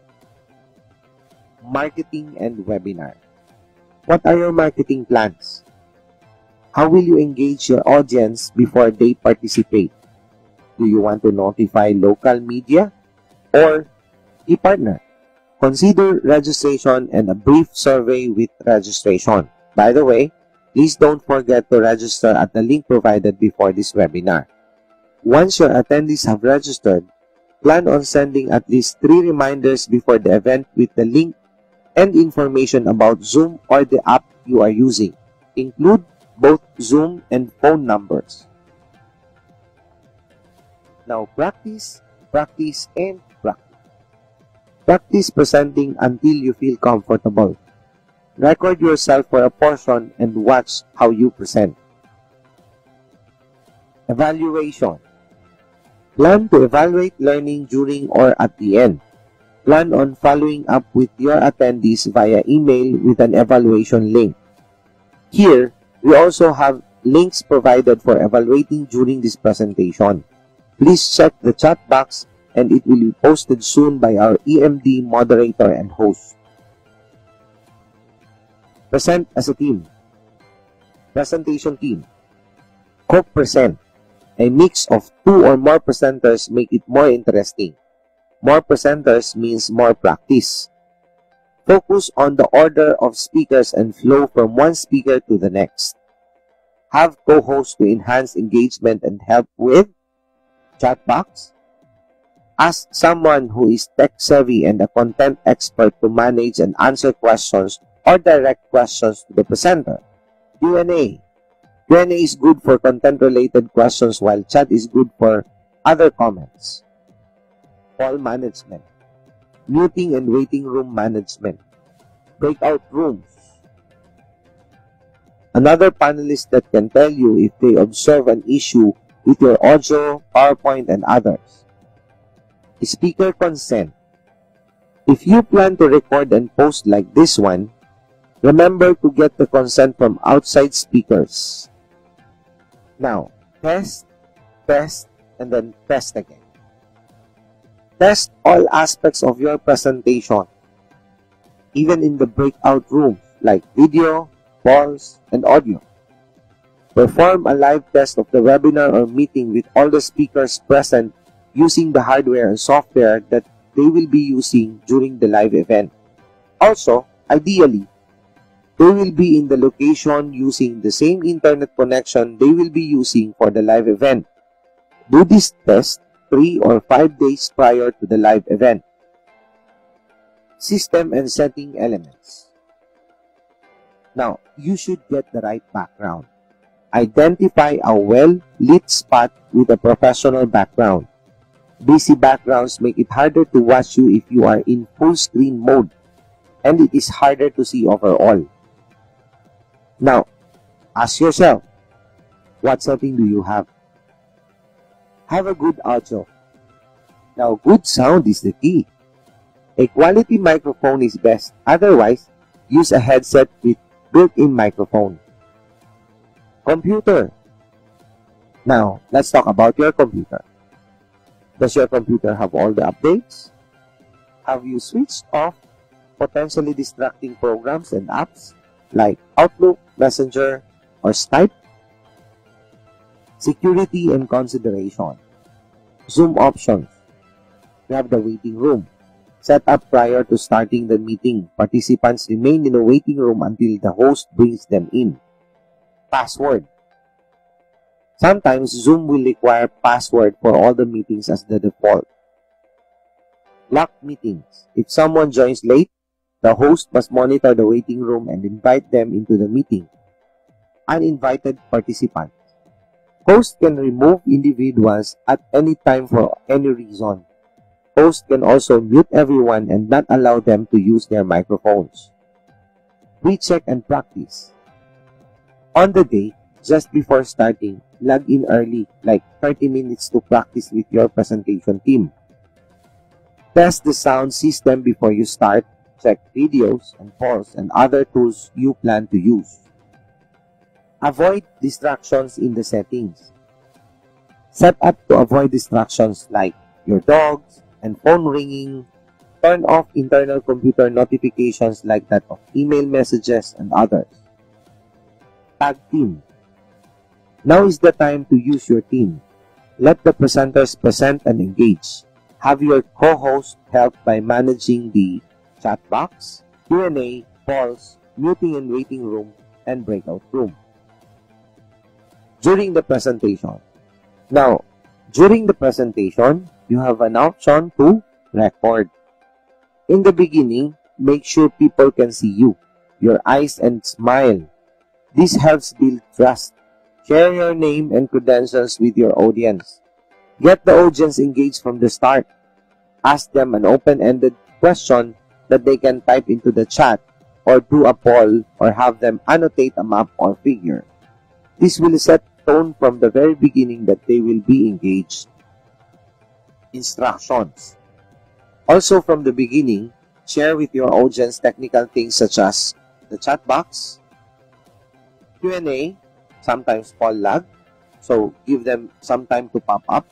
Marketing and webinar. What are your marketing plans? How will you engage your audience before they participate? Do you want to notify local media or a partner? Consider registration and a brief survey with registration. By the way, please don't forget to register at the link provided before this webinar. Once your attendees have registered, plan on sending at least 3 reminders before the event with the link and information about Zoom or the app you are using. Include both Zoom and phone numbers. Now practice, practice, and practice. Practice presenting until you feel comfortable. Record yourself for a portion and watch how you present. Evaluation. Plan to evaluate learning during or at the end. Plan on following up with your attendees via email with an evaluation link. Here, we also have links provided for evaluating during this presentation. Please check the chat box and it will be posted soon by our EMD moderator and host. Present as a team. Presentation team. Co-present. A mix of 2 or more presenters make it more interesting. More presenters means more practice. Focus on the order of speakers and flow from one speaker to the next. Have co-hosts to enhance engagement and help with chat box. Ask someone who is tech-savvy and a content expert to manage and answer questions or direct questions to the presenter. Q&A. Q&A is good for content-related questions while chat is good for other comments. Call management. Muting and waiting room management. Breakout rooms. Another panelist that can tell you if they observe an issue with your audio, PowerPoint, and others. Speaker consent. If you plan to record and post like this one, remember to get the consent from outside speakers. Now, test, and then test again. Test all aspects of your presentation, even in the breakout rooms like video, polls, and audio. Perform a live test of the webinar or meeting with all the speakers present using the hardware and software that they will be using during the live event. Also, ideally, they will be in the location using the same internet connection they will be using for the live event. Do this test 3 or 5 days prior to the live event. System and setting elements. Now, you should get the right background. Identify a well-lit spot with a professional background. Busy backgrounds make it harder to watch you if you are in full screen mode, and it is harder to see overall. Now, ask yourself, what setting do you have? Have a good audio. Now, good sound is the key. A quality microphone is best. Otherwise, use a headset with built-in microphone. Computer. Now, let's talk about your computer. Does your computer have all the updates? Have you switched off potentially distracting programs and apps like Outlook, Messenger, or Skype? Security and consideration. Zoom options. We have the waiting room. Set up prior to starting the meeting. Participants remain in the waiting room until the host brings them in. Password. Sometimes Zoom will require password for all the meetings as the default. Locked meetings. If someone joins late, the host must monitor the waiting room and invite them into the meeting. Uninvited participants. Host can remove individuals at any time for any reason. Host can also mute everyone and not allow them to use their microphones. Recheck and practice. On the day, just before starting, log in early, like 30 minutes to practice with your presentation team. Test the sound system before you start. Check videos and polls and other tools you plan to use. Avoid distractions in the settings. Set up to avoid distractions like your dogs and phone ringing. Turn off internal computer notifications like that of email messages and others. Tag team. Now is the time to use your team. Let the presenters present and engage. Have your co-host help by managing the chat box, Q&A, polls, muting and waiting room, and breakout room. During the presentation. Now, during the presentation, you have an option to record. In the beginning, make sure people can see you, your eyes, and smile. This helps build trust. Share your name and credentials with your audience. Get the audience engaged from the start. Ask them an open-ended question that they can type into the chat or do a poll or have them annotate a map or figure. This will set tone from the very beginning that they will be engaged. Instructions. Also from the beginning, share with your audience technical things such as the chat box, Q&A, sometimes poll lag, so give them some time to pop up,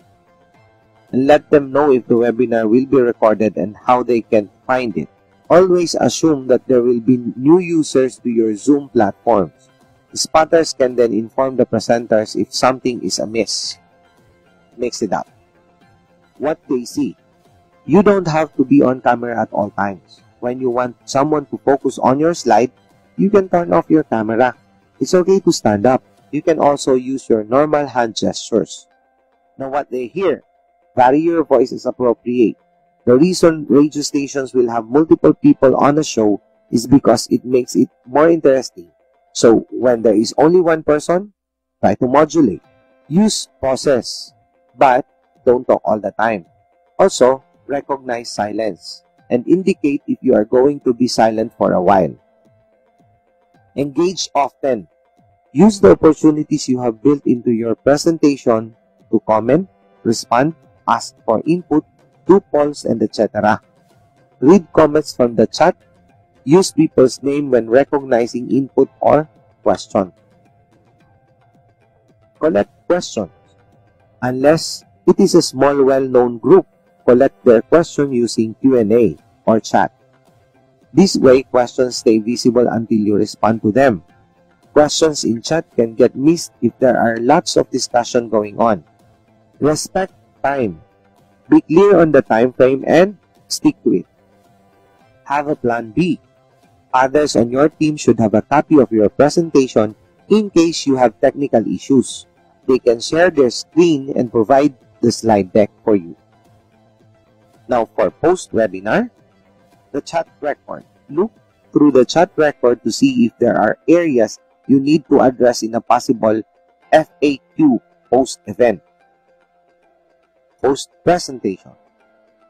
and let them know if the webinar will be recorded and how they can find it. Always assume that there will be new users to your Zoom platforms. The spotters can then inform the presenters if something is amiss. Mix it up. What they see. You don't have to be on camera at all times. When you want someone to focus on your slide, you can turn off your camera. It's okay to stand up. You can also use your normal hand gestures. Now what they hear. Vary your voice as appropriate. The reason radio stations will have multiple people on a show is because it makes it more interesting. So, when there is only one person, try to modulate. Use pauses, but don't talk all the time. Also, recognize silence and indicate if you are going to be silent for a while. Engage often. Use the opportunities you have built into your presentation to comment, respond, ask for input, do polls, and etc. Read comments from the chat. Use people's name when recognizing input or question. Collect questions. Unless it is a small well-known group, collect their question using Q&A or chat. This way, questions stay visible until you respond to them. Questions in chat can get missed if there are lots of discussion going on. Respect time. Be clear on the time frame and stick to it. Have a plan B. Others on your team should have a copy of your presentation in case you have technical issues. They can share their screen and provide the slide deck for you. Now for post-webinar, the chat record. Look through the chat record to see if there are areas you need to address in a possible FAQ post-event. Post-presentation.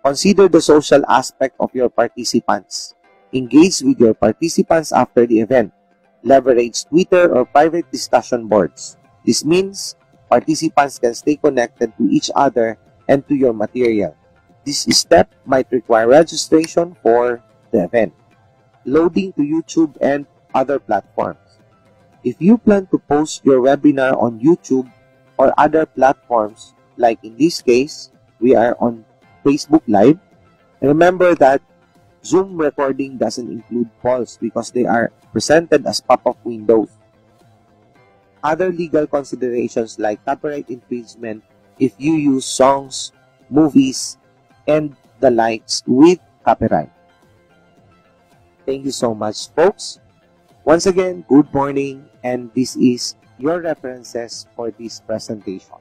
Consider the social aspect of your participants. Engage with your participants after the event. Leverage Twitter or private discussion boards. This means participants can stay connected to each other and to your material. This step might require registration for the event. Loading to YouTube and other platforms. If you plan to post your webinar on YouTube or other platforms, like in this case, we are on Facebook Live, remember that Zoom recording doesn't include polls because they are presented as pop-up windows. Other legal considerations like copyright infringement if you use songs, movies, and the likes with copyright. Thank you so much, folks. Once again, good morning, and this is your references for this presentation.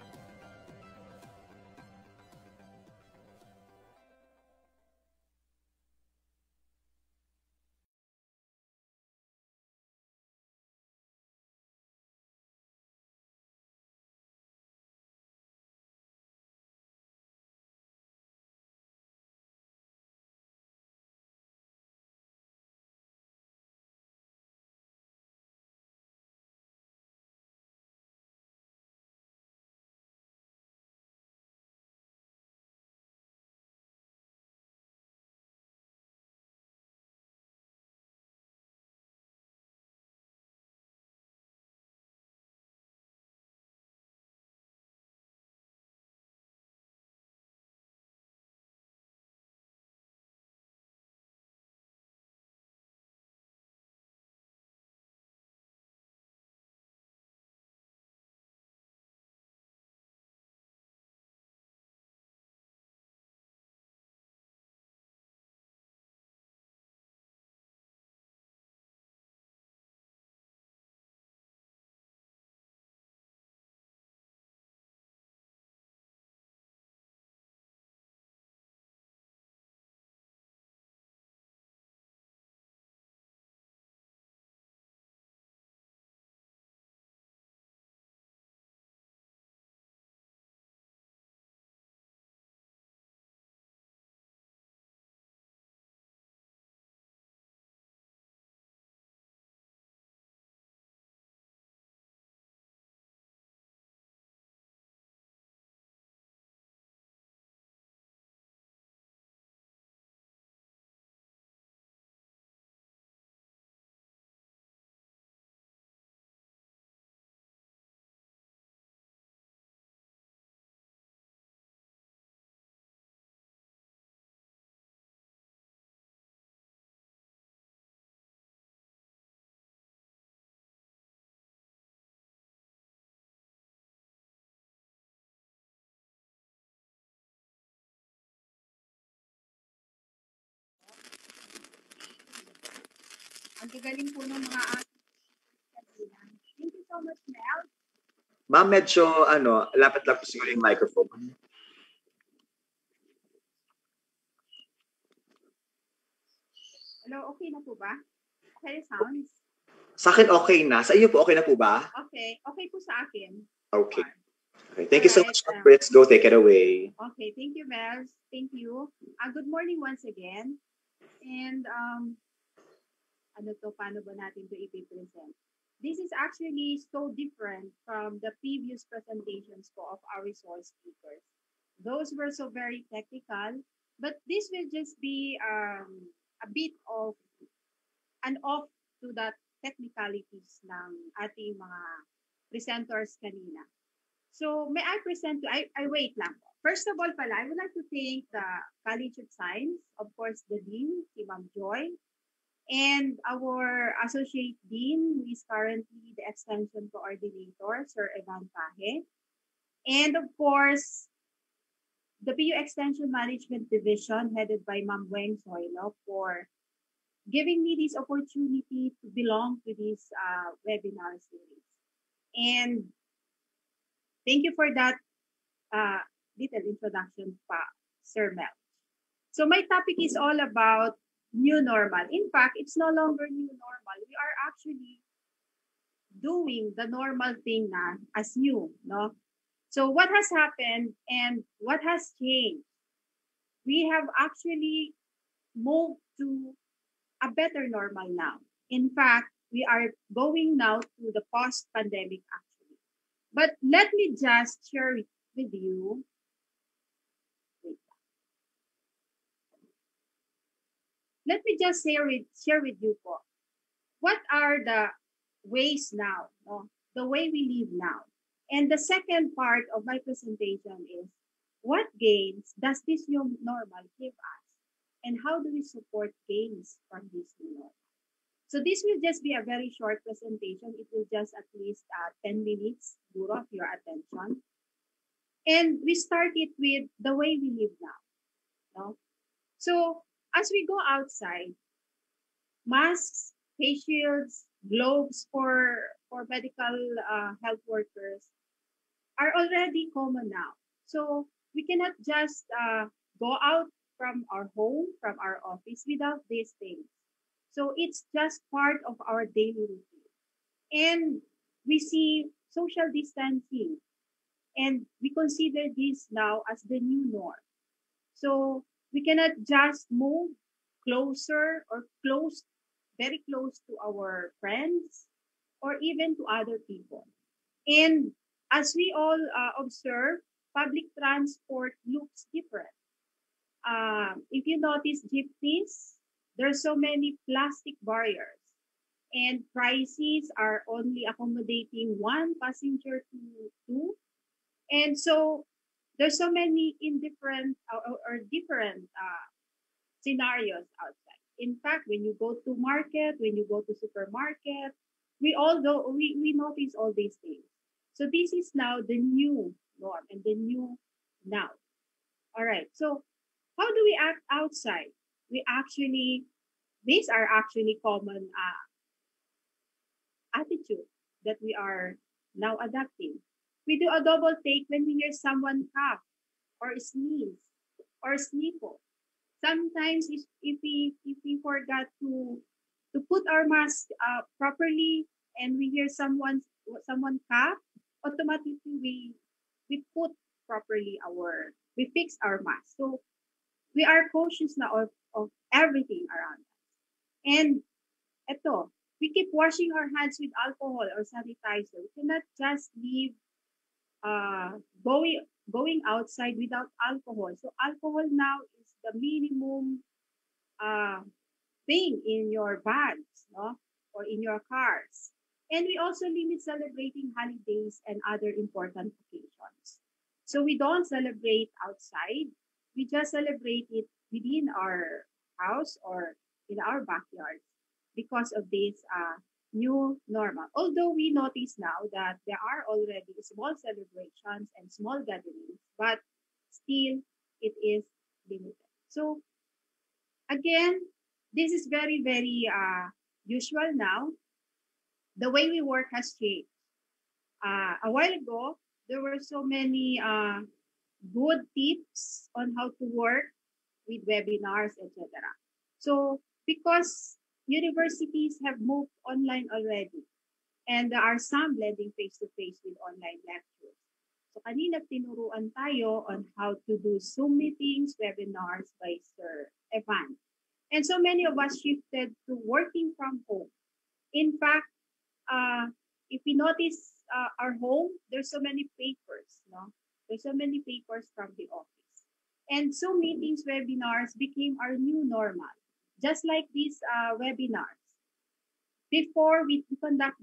Ang gagaling po ng mga ating kanina. Thank you so much, Mel. Ma'am, medyo lapit lang po siguro yung microphone. Hello, okay na po ba? Okay, sounds? Sa akin okay na. Sa iyo po okay na po ba? Okay, okay po sa akin. Okay. Okay. Thank you so much, Fritz. Go, take it away. Okay, thank you, Mel. Thank you. Good morning once again. And paano ba natin to i-present? This is actually so different from the previous presentations of our resource speakers. Those were so very technical, but this will just be a bit of an off to the technicalities ng ating mga presenters kanina. So may I present to, I wait lang. First of all pala, I would like to thank the College of Science, of course the Dean, si Ma'am Joy, and our Associate Dean, who is currently the Extension Coordinator, Sir Evan Pahe, and of course, the PU Extension Management Division, headed by Ma'am Weng Soilo, for giving me this opportunity to belong to this webinar series. And thank you for that little introduction, Sir Mel. So my topic is all about new normal. In fact, it's no longer new normal. We are actually doing the normal thing na as new, no? So what has happened and what has changed? We have actually moved to a better normal now. In fact, we are going now to the post-pandemic actually. But let me just share with you. Let me just share with you po. What are the ways now, no? The way we live now. And the second part of my presentation is, what gains does this new normal give us? And how do we support gains from this new normal? So this will just be a very short presentation. It will just at least 10 minutes of your attention. And we start it with the way we live now. No? So as we go outside, masks, face shields, gloves for medical health workers are already common now. So we cannot just go out from our home, from our office without these things. So it's just part of our daily routine. And we see social distancing, and we consider this now as the new norm. So we cannot just move closer or very close to our friends or even to other people. And as we all observe, public transport looks different. If you notice jeepneys, there's so many plastic barriers, and prices are only accommodating one passenger to two. And so there's so many indifferent or different scenarios outside. In fact, when you go to market, when you go to supermarket, we notice all these things. So this is now the new norm and the new now. All right. So how do we act outside? These are actually common attitude that we are now adapting. We do a double take when we hear someone cough or sneeze or sniffle. Sometimes if we forgot to put our mask properly and we hear someone cough, automatically we put properly we fix our mask. So we are cautious now of everything around us. And we keep washing our hands with alcohol or sanitizer. We cannot just leave going outside without alcohol. So alcohol now is the minimum thing in your bags, no? Or in your cars. And we also limit celebrating holidays and other important occasions. So we don't celebrate outside. We just celebrate it within our house or in our backyard because of this new normal. Although we notice now that there are already small celebrations and small gatherings, but still it is limited. So again, this is very, very usual now. The way we work has changed. A while ago, there were so many good tips on how to work with webinars, etc. So because universities have moved online already, and there are some blending face-to-face with online lectures. So kanina tinuruan tayo on how to do Zoom meetings, webinars by Sir Evan. And so many of us shifted to working from home. In fact, if we notice our home, there's so many papers, no? There's so many papers from the office. And Zoom meetings, webinars became our new normal, just like these webinars. Before we conduct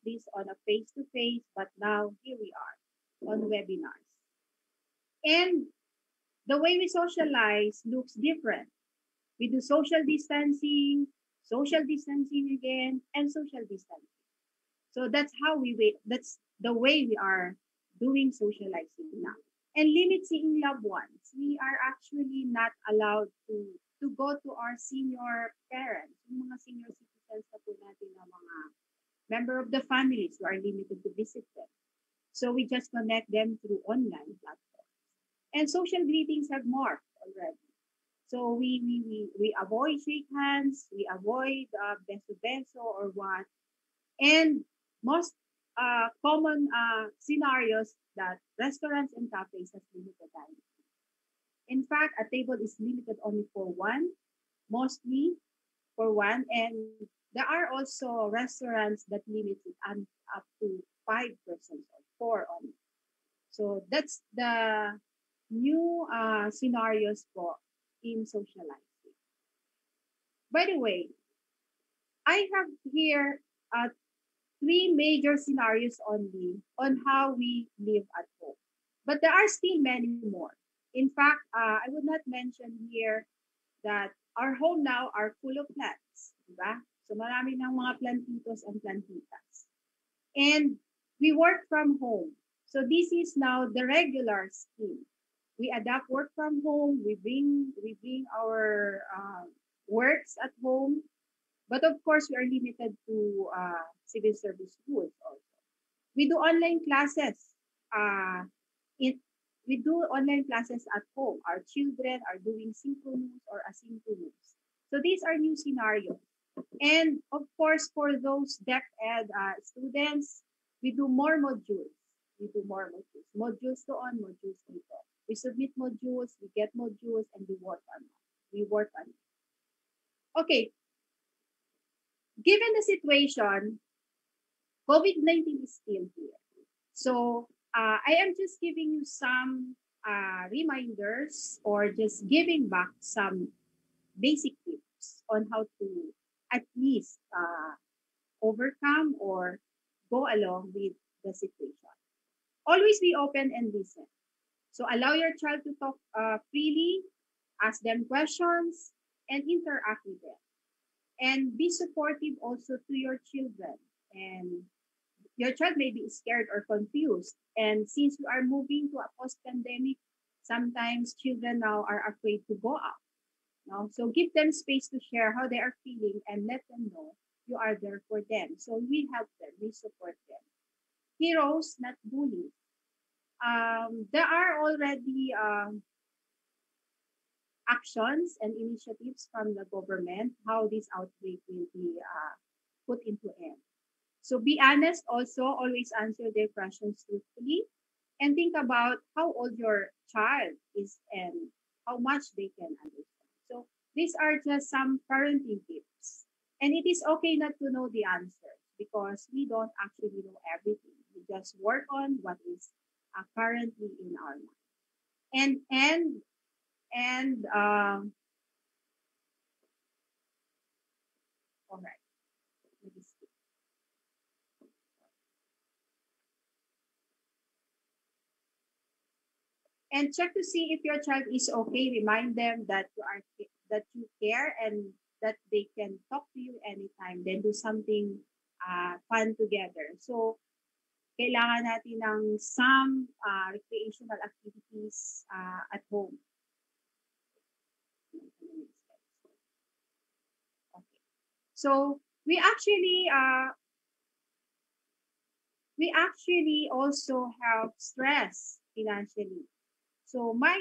this on a face-to-face, but now here we are on webinars. And the way we socialize looks different. We do social distancing again, and social distancing. So that's how that's the way we are doing socializing now. And limiting loved ones. We are actually not allowed to go to our senior parents, yung mga senior citizens na po natin na mga member of the families who are limited to visit them. So we just connect them through online platforms. And social greetings have morphed already. So we avoid shake hands, we avoid beso-beso or what. And most common scenarios that restaurants and cafes have limited dining. In fact, a table is limited only for one, mostly for one, and there are also restaurants that limit it up to 5 persons or 4 only. So that's the new scenarios for in socializing. By the way, I have here 3 major scenarios only on how we live at home. But there are still many more. In fact, I would not mention here that our home now are full of plants. Diba? So marami ng mga plantitos and plantitas. And we work from home. So this is now the regular scheme. We adapt work from home. We bring our works at home. But of course, we are limited to civil service schools also. We do online classes. We do online classes at home. Our children are doing synchronous or asynchronous. So these are new scenarios. And of course, for those DepEd students, we do more modules. Modules to on, modules dito. We submit modules, we get modules, and we work on it. Okay. Given the situation, COVID-19 is still here. So I am just giving you some reminders or just giving back some basic tips on how to at least overcome or go along with the situation. Always be open and listen. So allow your child to talk freely, ask them questions, and interact with them. And be supportive also to your children. And your child may be scared or confused. And since we are moving to a post-pandemic, sometimes children now are afraid to go out. No? So give them space to share how they are feeling and let them know you are there for them. So we help them, we support them. Heroes, not bullies. There are already actions and initiatives from the government how this outbreak will be put into end. So be honest also, always answer their questions truthfully, and think about how old your child is and how much they can understand. So these are just some parenting tips. And it is okay not to know the answers because we don't actually know everything. We just work on what is currently in our mind. All right. Let me see. And check to see if your child is okay. Remind them that you care and that they can talk to you anytime. Then do something fun together. So kailangan natin ng some recreational activities at home. Okay. So we actually also have stress financially. So my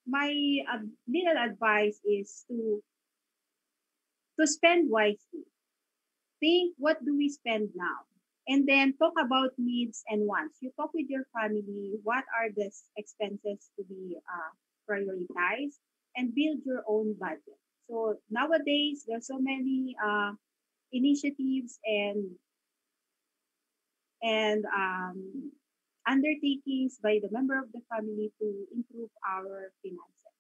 little advice is to spend wisely. Think, what do we spend now? And then talk about needs and wants. You talk with your family, what are the expenses to be prioritized, and build your own budget. So nowadays, there's so many initiatives and undertakings by the member of the family to improve our finances.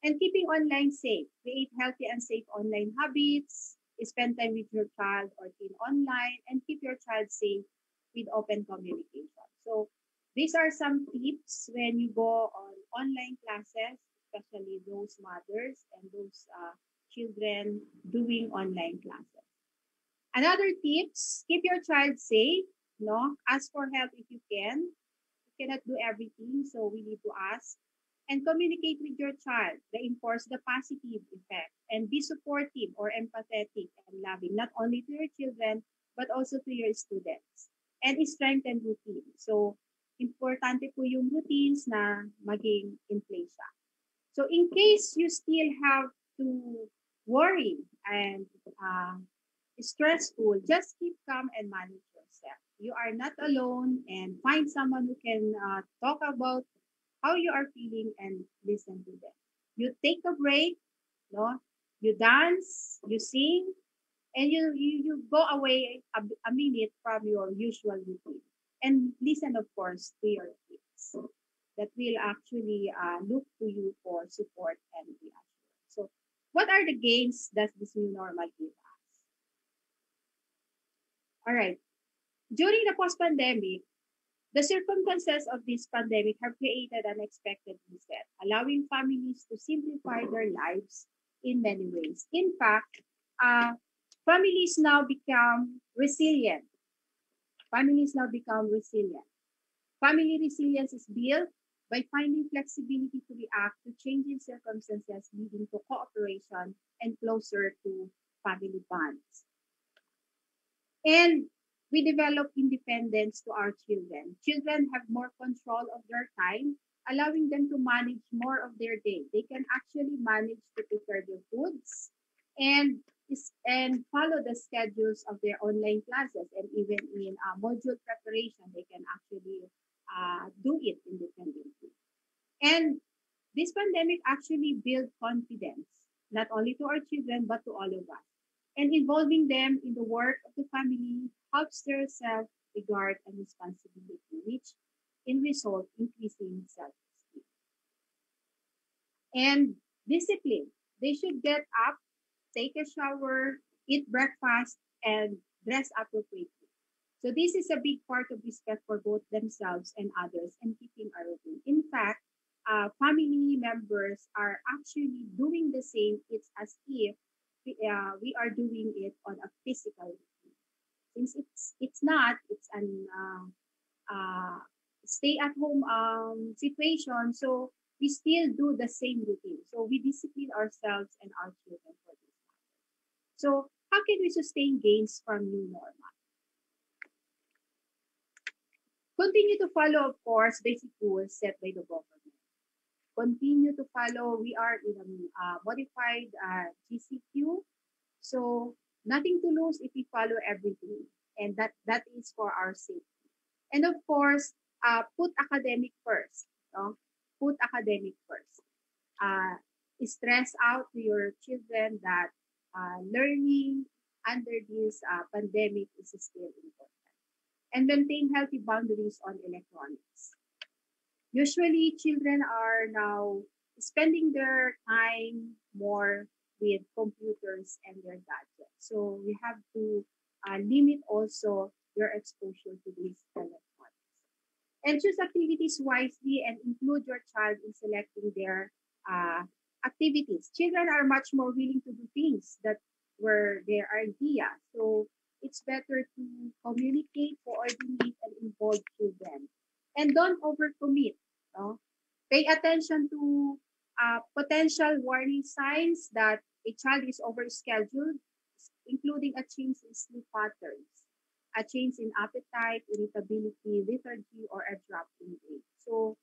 And keeping online safe, create healthy and safe online habits, spend time with your child or teen online, and keep your child safe with open communication. So these are some tips when you go on online classes, especially those mothers and those children doing online classes. Another tips, keep your child safe. No, ask for help if you can. You cannot do everything, so we need to ask. And communicate with your child, reinforce the positive effect, and be supportive or empathetic and loving, not only to your children, but also to your students. And strengthen routine. So, importante po yung routines na maging in place siya. So, in case you still have to worry and stressful, just keep calm and manage yourself. You are not alone, and find someone who can talk about how you are feeling and listen to them. You take a break, no? You dance, you sing, and you go away a minute from your usual routine. And listen, of course, to your kids that will actually look to you for support and reassurance. So, what are the gains that this new normal give us? All right. During the post-pandemic, the circumstances of this pandemic have created an unexpected reset, allowing families to simplify their lives in many ways. In fact, families now become resilient. Families now become resilient. Family resilience is built by finding flexibility to react to changing circumstances, leading to cooperation and closer to family bonds. And we develop independence to our children. Children have more control of their time, allowing them to manage more of their day. They can actually manage to prepare their foods and follow the schedules of their online classes, and even in module preparation, they can actually do it independently. And this pandemic actually built confidence, not only to our children, but to all of us. And involving them in the work of the family helps their self-regard and responsibility, which in result increasing self-esteem. And discipline. They should get up, take a shower, eat breakfast, and dress appropriately. So this is a big part of respect for both themselves and others and keeping a routine. In fact, family members are actually doing the same. It's as if we are doing it on a physical routine. Since it's not, it's an stay-at-home situation. So we still do the same routine. So we discipline ourselves and our children for this. So how can we sustain gains from new normal? Continue to follow, of course, basic rules set by the government. Continue to follow. We are in a modified GCQ. So nothing to lose if we follow everything. And that is for our safety. And of course, put academic first. No? Put academic first. Stress out to your children that learning under this pandemic is still important. And maintain healthy boundaries on electronics. Usually, children are now spending their time more with computers and their gadgets. So we have to limit also your exposure to these electronics. And choose activities wisely and include your child in selecting their activities. Children are much more willing to do things that were their idea. So it's better to communicate, coordinate, and involve children. And don't overcommit. No? Pay attention to potential warning signs that a child is overscheduled. including a change in sleep patterns, a change in appetite, irritability, lethargy, or a drop in weight. So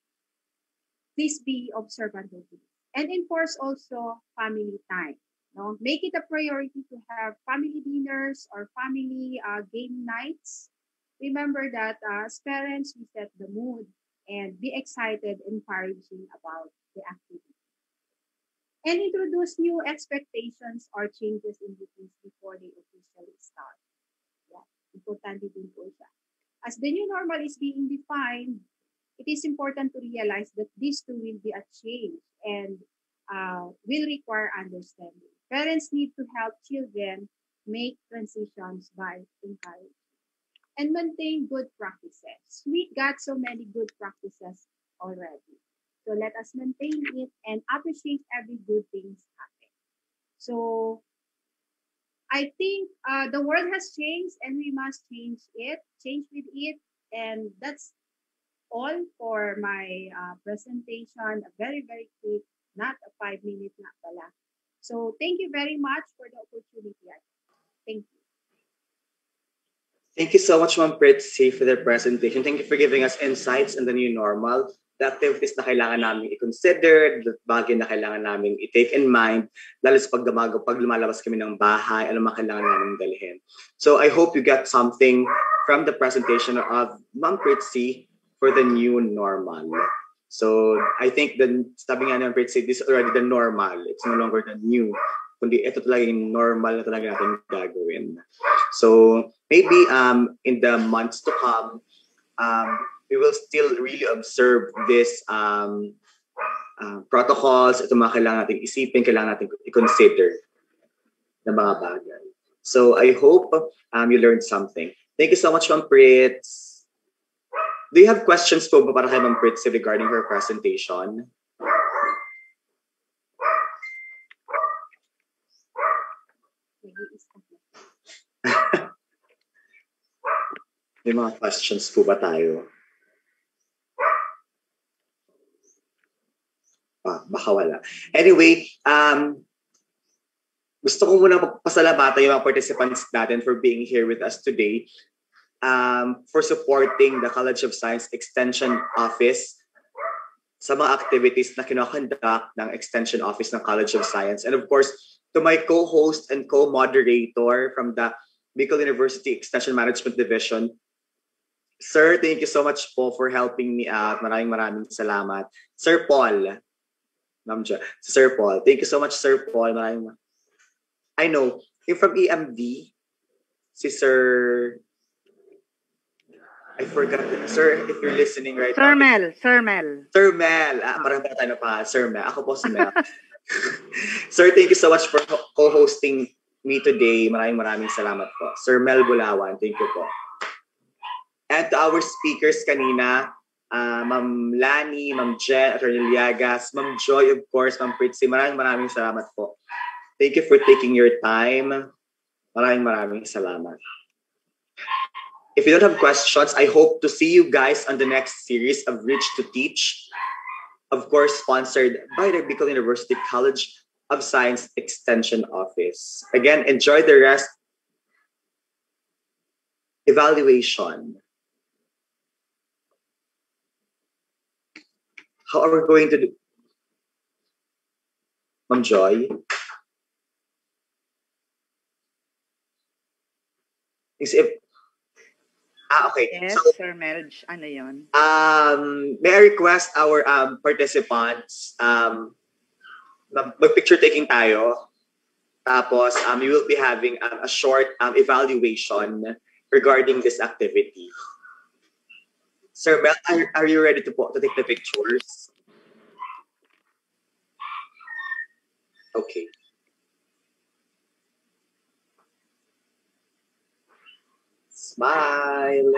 please be observant of this. And enforce also family time. No? Make it a priority to have family dinners or family game nights. Remember that as parents, we set the mood and be excited, encouraging about the activity. And introduce new expectations or changes in routines before they officially start. Yeah, importante din po siya. As the new normal is being defined, it is important to realize that this too will be a change and will require understanding. Parents need to help children make transitions by encouraging and maintain good practices. We got so many good practices already. So let us maintain it and appreciate every good things happen. So I think the world has changed and we must change with it. And that's all for my presentation. A very, very quick, not a 5-minute na pala. So thank you very much for the opportunity. Thank you. Thank you so much, Ma'am Pritzy, for the presentation. Thank you for giving us insights on the new normal, the activities na kailangan namin i-consider, the bagay na kailangan namin i-take in mind, lalo sa pag lumalabas kami ng bahay, ano mga kailangan namin dalhin. So I hope you get something from the presentation of Ma'am Pritzy for the new normal. So I think sabi nga naman Pritzy, this is already the normal. It's no longer the new. Kundi ito talaga yung normal na talaga natin gagawin. So maybe in the months to come, we will still really observe this protocols, ito mga kailangan natin isipin, kailangan natin i-consider na mga bagay. So I hope you learned something. Thank you so much, Ma'am Pritz. Do you have questions po para kay Ma'am Pritz regarding her presentation? May mga questions po ba tayo? Baka wala. Anyway, gusto ko muna pasalamatan yung mga participants natin for being here with us today, for supporting the College of Science Extension Office sa mga activities na kinoconduct ng Extension Office ng College of Science. And of course, to my co-host and co-moderator from the Bicol University Extension Management Division, Sir, thank you so much po for helping me out. Maraming salamat. Sir Paul. Sir Paul. Thank you so much, Sir Paul. I know, you're from EMD, si Sir... I forgot. Sir, if you're listening right Sir now. Sir Mel. Sir Mel. Parang tayo na pa. Sir Mel. Ako po si Mel. Sir, thank you so much for co-hosting me today. Maraming salamat po. Sir Mel Bulawan, thank you po. And to our speakers kanina, Ma'am Lani, Ma'am Jen, Attorney Liagas, Ma'am Joy, of course, Ma'am Pritzy, maraming salamat po. Thank you for taking your time. Maraming salamat. If you don't have questions, I hope to see you guys on the next series of Reach to Teach. Of course, sponsored by the Bicol University College of Science Extension Office. Again, enjoy the rest. Evaluation. How are we going to do? Ma'am Joy? Okay. Yes, So, Sir Melj, ano yun? may I request our participants, mag-picture taking tayo. Tapos, we will be having a short evaluation regarding this activity. Sir Mel, are you ready to take the pictures? Okay. Smile.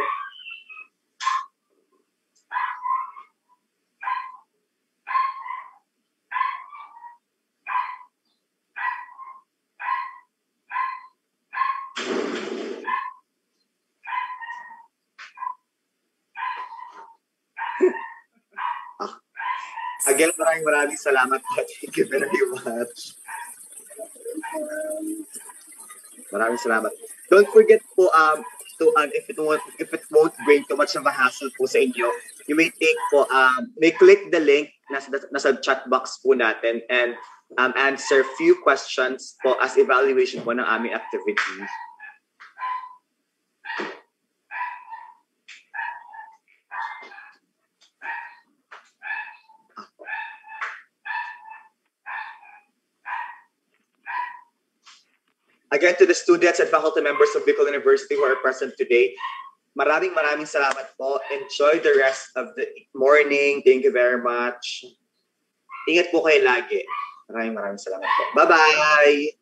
Again, maraming salamat. Thank you very much. Maraming salamat. Don't forget po if it won't bring too much of a hassle po sa inyo, you may may click the link nasa chat box po natin and answer few questions po as evaluation po ng aming activity. Again, to the students and faculty members of Bicol University who are present today, maraming salamat po. Enjoy the rest of the morning. Thank you very much. Ingat po kayo lagi. Maraming salamat po. Bye-bye!